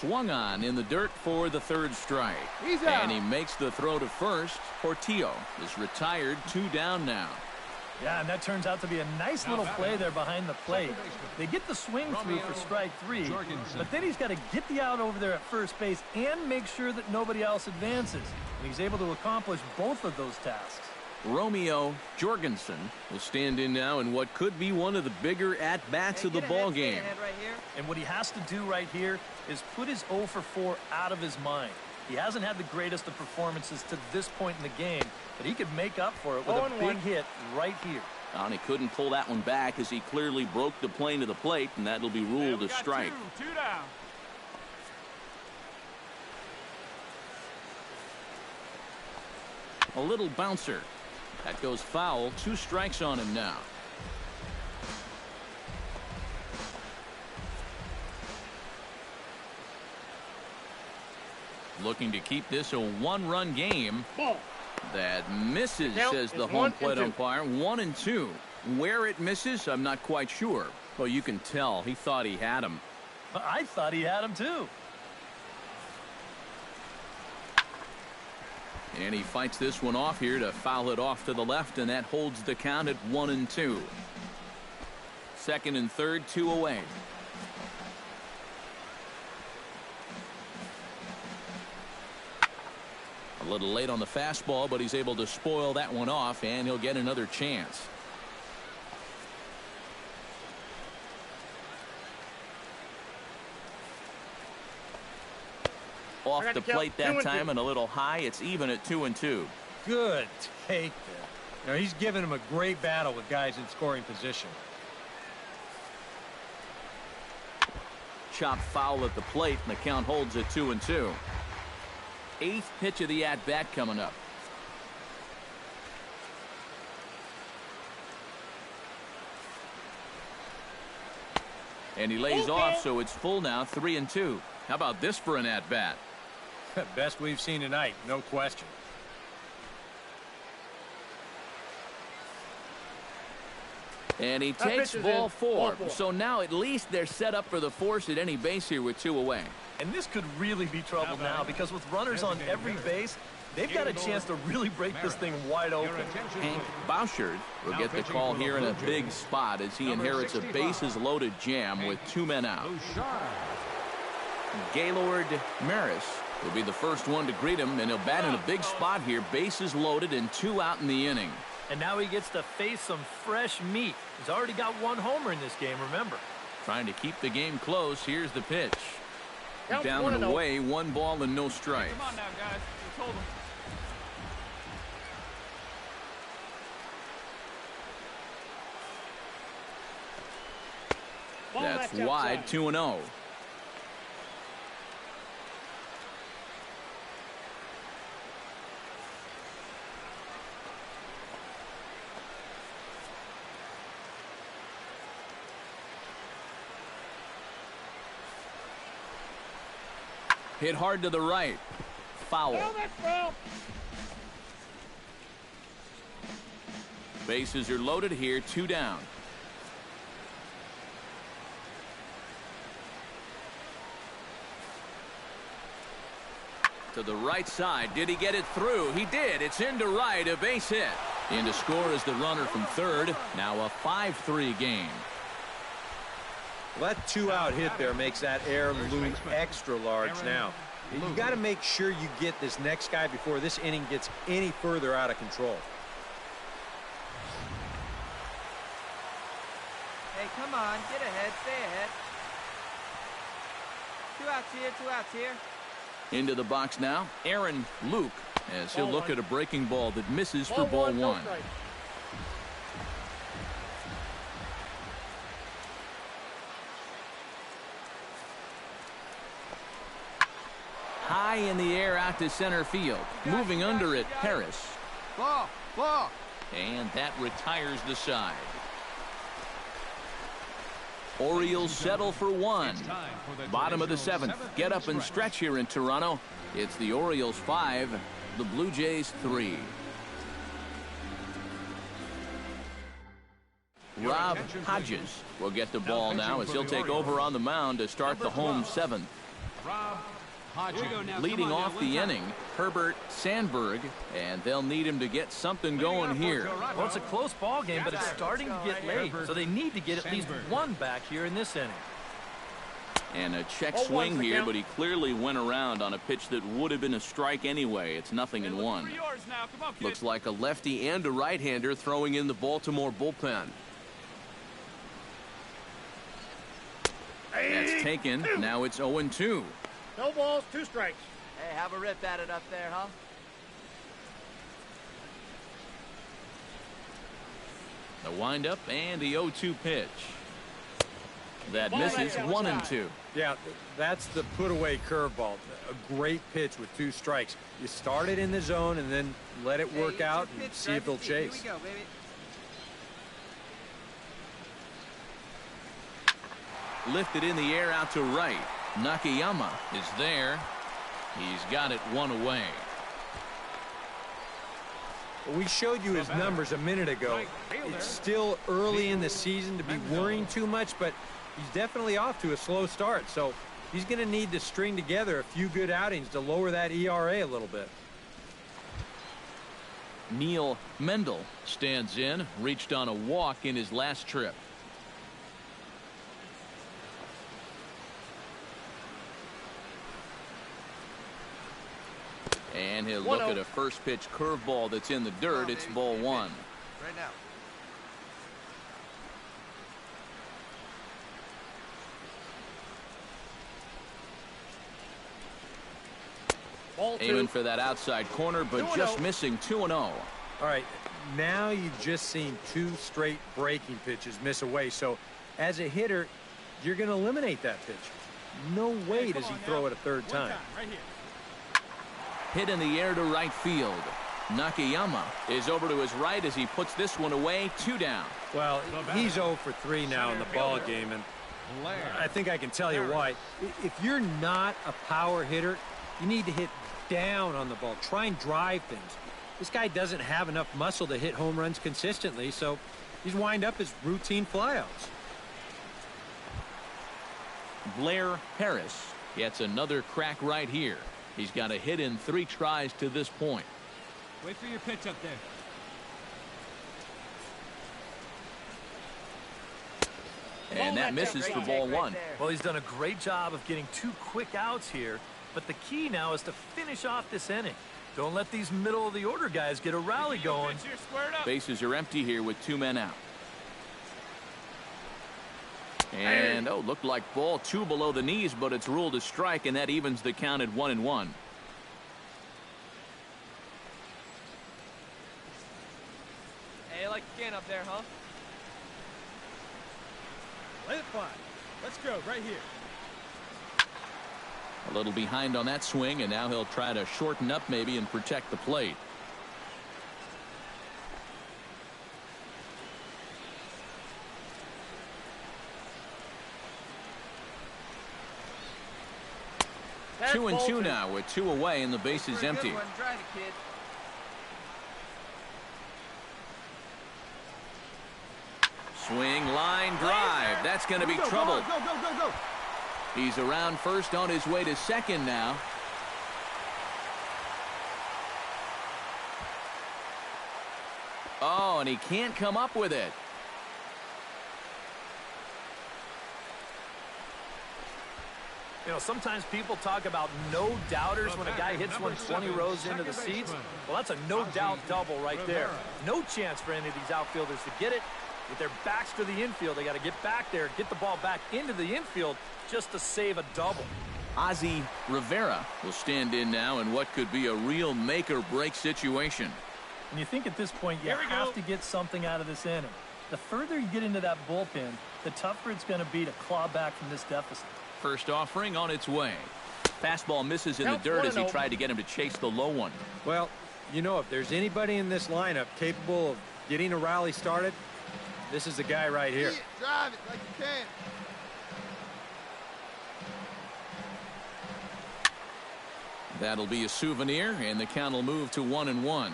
Swung on in the dirt for the third strike. And he makes the throw to first. Portillo is retired, 2 down now. Yeah, and that turns out to be a nice little play there behind the plate. They get the swing through for strike 3, but then he's got to get the out over there at first base and make sure that nobody else advances. And he's able to accomplish both of those tasks. Romeo Jorgensen will stand in now in what could be one of the bigger at-bats of the ball game. And what he has to do right here is put his 0 for 4 out of his mind. He hasn't had the greatest of performances to this point in the game, but he could make up for it with a big hit right here. And he couldn't pull that one back as he clearly broke the plane to the plate, and that'll be ruled a strike. 2 down. A little bouncer. That goes foul. 2 strikes on him now. Looking to keep this a 1-run game. That misses, says the home plate umpire. 1-2. Where it misses, I'm not quite sure. Well, you can tell he thought he had him. I thought he had him too. And he fights this one off here to foul it off to the left, and that holds the count at 1-2. Second and third, 2 away. A little late on the fastball, but he's able to spoil that one off, and he'll get another chance. Off the plate that time and a little high. It's even at 2-2. Good take there. Now he's giving him a great battle with guys in scoring position. chop foul at the plate, and the count holds at 2-2. 8th pitch of the at-bat coming up. And he lays off, so it's full now, 3-2. How about this for an at-bat? Best we've seen tonight, no question. And he takes ball four. So now at least they're set up for the force at any base here with 2 away. And this could really be trouble now, because with runners on every base, they've got a chance to really break this thing wide open. Hank Bouchard will get the call here in a big spot as he inherits a bases-loaded jam with 2 men out. Gaylord Maris will be the first one to greet him, and he'll bat in a big spot here. Bases loaded and 2 out in the inning. And now he gets to face some fresh meat. He's already got 1 homer in this game, remember. Trying to keep the game close. Here's the pitch. Down and away, 1 ball and no strikes. Come on now, guys. Let's hold them. That's wide, 2-0. Hit hard to the right. Foul. Bases are loaded here, 2 down. To the right side. Did he get it through? He did. It's into right, a base hit. In to score is the runner from third. Now a 5-3 game. Well, that 2-out hit there makes that air loom extra large now. You've got to make sure you get this next guy before this inning gets any further out of control. Hey, come on, get ahead, stay ahead. 2 outs here, 2 outs here. Into the box now, Aaron Luke, as he'll look at a breaking ball that misses for ball 1. High in the air out to center field. Moving under it, Harris. Ball, ball. And that retires the side. Orioles settle for 1. Bottom of the 7th. Get up and stretch here in Toronto. It's the Orioles 5, the Blue Jays 3. Rob Hodges will get the ball now as he'll take over on the mound to start the home 7th. Leading off the inning, Herbert Sandberg, and they'll need him to get something going here. Well, it's a close ball game, but it's starting to get late, so they need to get at least 1 back here in this inning. And a check swing here, but he clearly went around on a pitch that would have been a strike anyway. It's 0-1. Looks like a lefty and a right-hander throwing in the Baltimore bullpen. That's taken. Now it's 0-2. No balls, 2 strikes. Hey, have a rip at it up there, huh? The windup and the 0-2 pitch. That misses 1-2. Yeah, that's the put-away curveball. A great pitch with 2 strikes. You start it in the zone and then let it work out and see if they'll chase. Here we go, baby. Lifted in the air out to right. Nakayama is there. He's got it 1 away. We showed you his numbers a minute ago. It's still early in the season to be worrying too much, but he's definitely off to a slow start. So he's going to need to string together a few good outings to lower that ERA a little bit. Neil Mendel stands in, reached on a walk in his last trip. And he'll look at a first pitch curveball that's in the dirt. It's ball 1. Right now. Aiming for that outside corner, but just missing 2-0. All right, now you've just seen 2 straight breaking pitches miss away. So as a hitter, you're going to eliminate that pitch. No way does he throw it a third time. Right here. Hit in the air to right field. Nakayama is over to his right as he puts this one away. 2 down. Well, he's 0 for 3 now in the ball game, and I think I can tell you why. If you're not a power hitter, you need to hit down on the ball. Try and drive things. This guy doesn't have enough muscle to hit home runs consistently, so he's wind up as routine flyouts. Blair Harris gets another crack right here. He's got a hit in 3 tries to this point. Wait for your pitch up there. And that misses for ball 1. Well, he's done a great job of getting 2 quick outs here, but the key now is to finish off this inning. Don't let these middle-of-the-order guys get a rally going. Bases are empty here with 2 men out. And, looked like ball 2 below the knees, but it's ruled a strike, and that evens the count at 1-1. Hey, you like a can up there, huh? Let it fly. Let's go right here. A little behind on that swing, and now he'll try to shorten up maybe and protect the plate. That's 2-2 now with 2 away and the base is empty. Drive it, kid. Swing, line, drive. That's going to be trouble. Go. He's around first on his way to second now. Oh, and he can't come up with it. You know, sometimes people talk about no-doubters when a guy hits one 20 rows into the seats. Well, that's a no-doubt double right there. No chance for any of these outfielders to get it. With their backs to the infield, they got to get back there, get the ball back into the infield just to save a double. Ozzie Rivera will stand in now in what could be a real make-or-break situation. And you think at this point you have to get something out of this inning. The further you get into that bullpen, the tougher it's going to be to claw back from this deficit. First offering on its way. Fastball misses in the dirt as he tried to get him to chase the low one. Well, you know, if there's anybody in this lineup capable of getting a rally started, this is the guy right here. Drive it like you can. That'll be a souvenir, and the count will move to 1-1.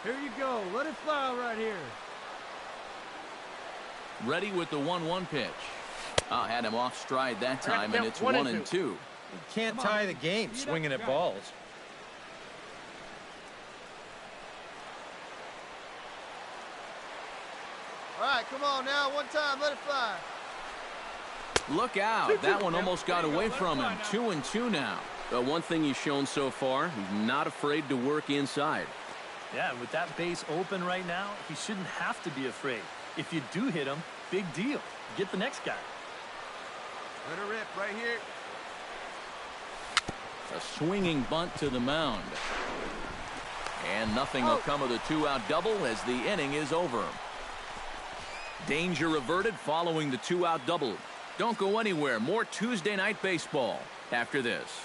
Here you go. Let it fly right here. Ready with the 1-1 pitch. Had him off stride that time, and it's 1-2. You can't tie the game swinging at balls. All right, come on now. One time, let it fly. Look out. That one almost got away from him. 2-2 now. The one thing he's shown so far, he's not afraid to work inside. Yeah, and with that base open right now, he shouldn't have to be afraid. If you do hit him, big deal. Get the next guy. Let her rip right here. A swinging bunt to the mound. And nothing will come of the 2-out double as the inning is over. Danger averted following the 2-out double. Don't go anywhere. More Tuesday Night Baseball after this.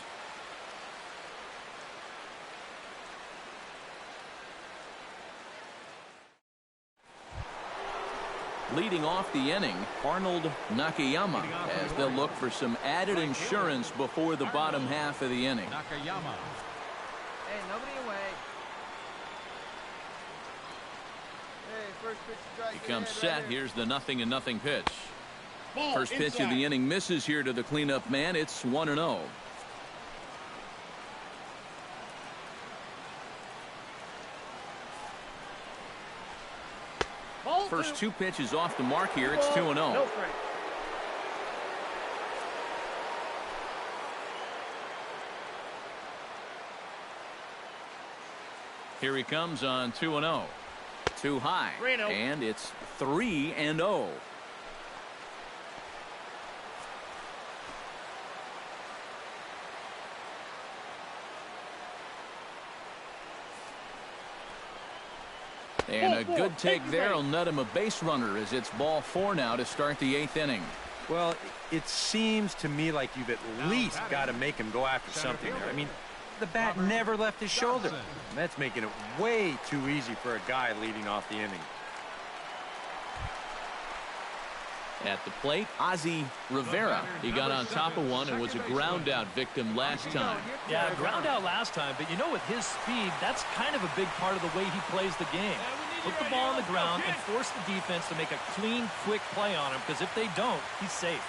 Leading off the inning, Arnold Nakayama, as they'll look for some added insurance before the bottom half of the inning. Nakayama. Hey, nobody away. Hey, first pitch strike. He comes set. Here's the 0-0 pitch. First pitch of the inning misses here to the cleanup man. It's 1-0. First 2 pitches off the mark here. It's 2-0. Here he comes on 2-0. Too high. And it's 3-0. And a good take there will net him a base runner as it's ball 4 now to start the 8th inning. Well, it seems to me like you've at least got to make him go after something there. I mean, the bat never left his shoulder. And that's making it way too easy for a guy leading off the inning. At the plate, Ozzie Rivera. He got on top of one and was a ground-out victim last time. Yeah, ground out last time, but you know, with his speed, that's kind of a big part of the way he plays the game. Put the ball on the ground and force the defense to make a clean, quick play on him, because if they don't, he's safe.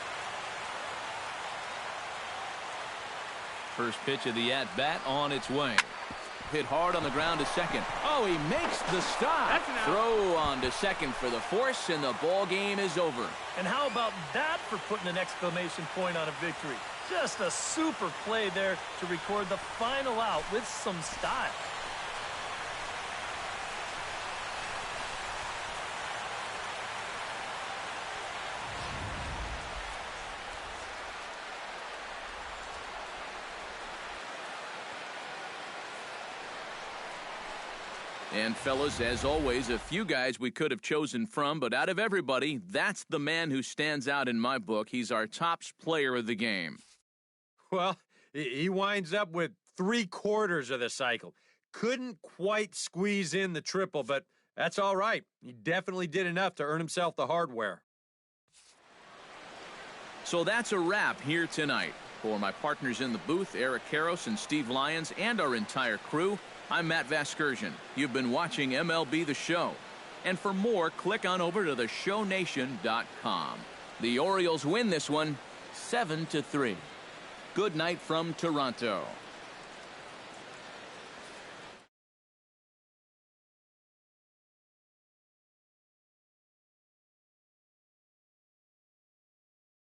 First pitch of the at-bat on its way. Hit hard on the ground to second. Oh, he makes the stop. Throw on to second for the force, and the ball game is over. And how about that for putting an exclamation point on a victory? Just a super play there to record the final out with some style. And fellas, as always, a few guys we could have chosen from, but out of everybody, that's the man who stands out in my book. He's our top player of the game. Well, he winds up with 3/4 of the cycle. Couldn't quite squeeze in the triple, but that's all right. He definitely did enough to earn himself the hardware. So that's a wrap here tonight. For my partners in the booth, Eric Karros and Steve Lyons, and our entire crew, I'm Matt Vasgersian. You've been watching MLB The Show. And for more, click on over to theshownation.com. The Orioles win this one 7-3. Good night from Toronto.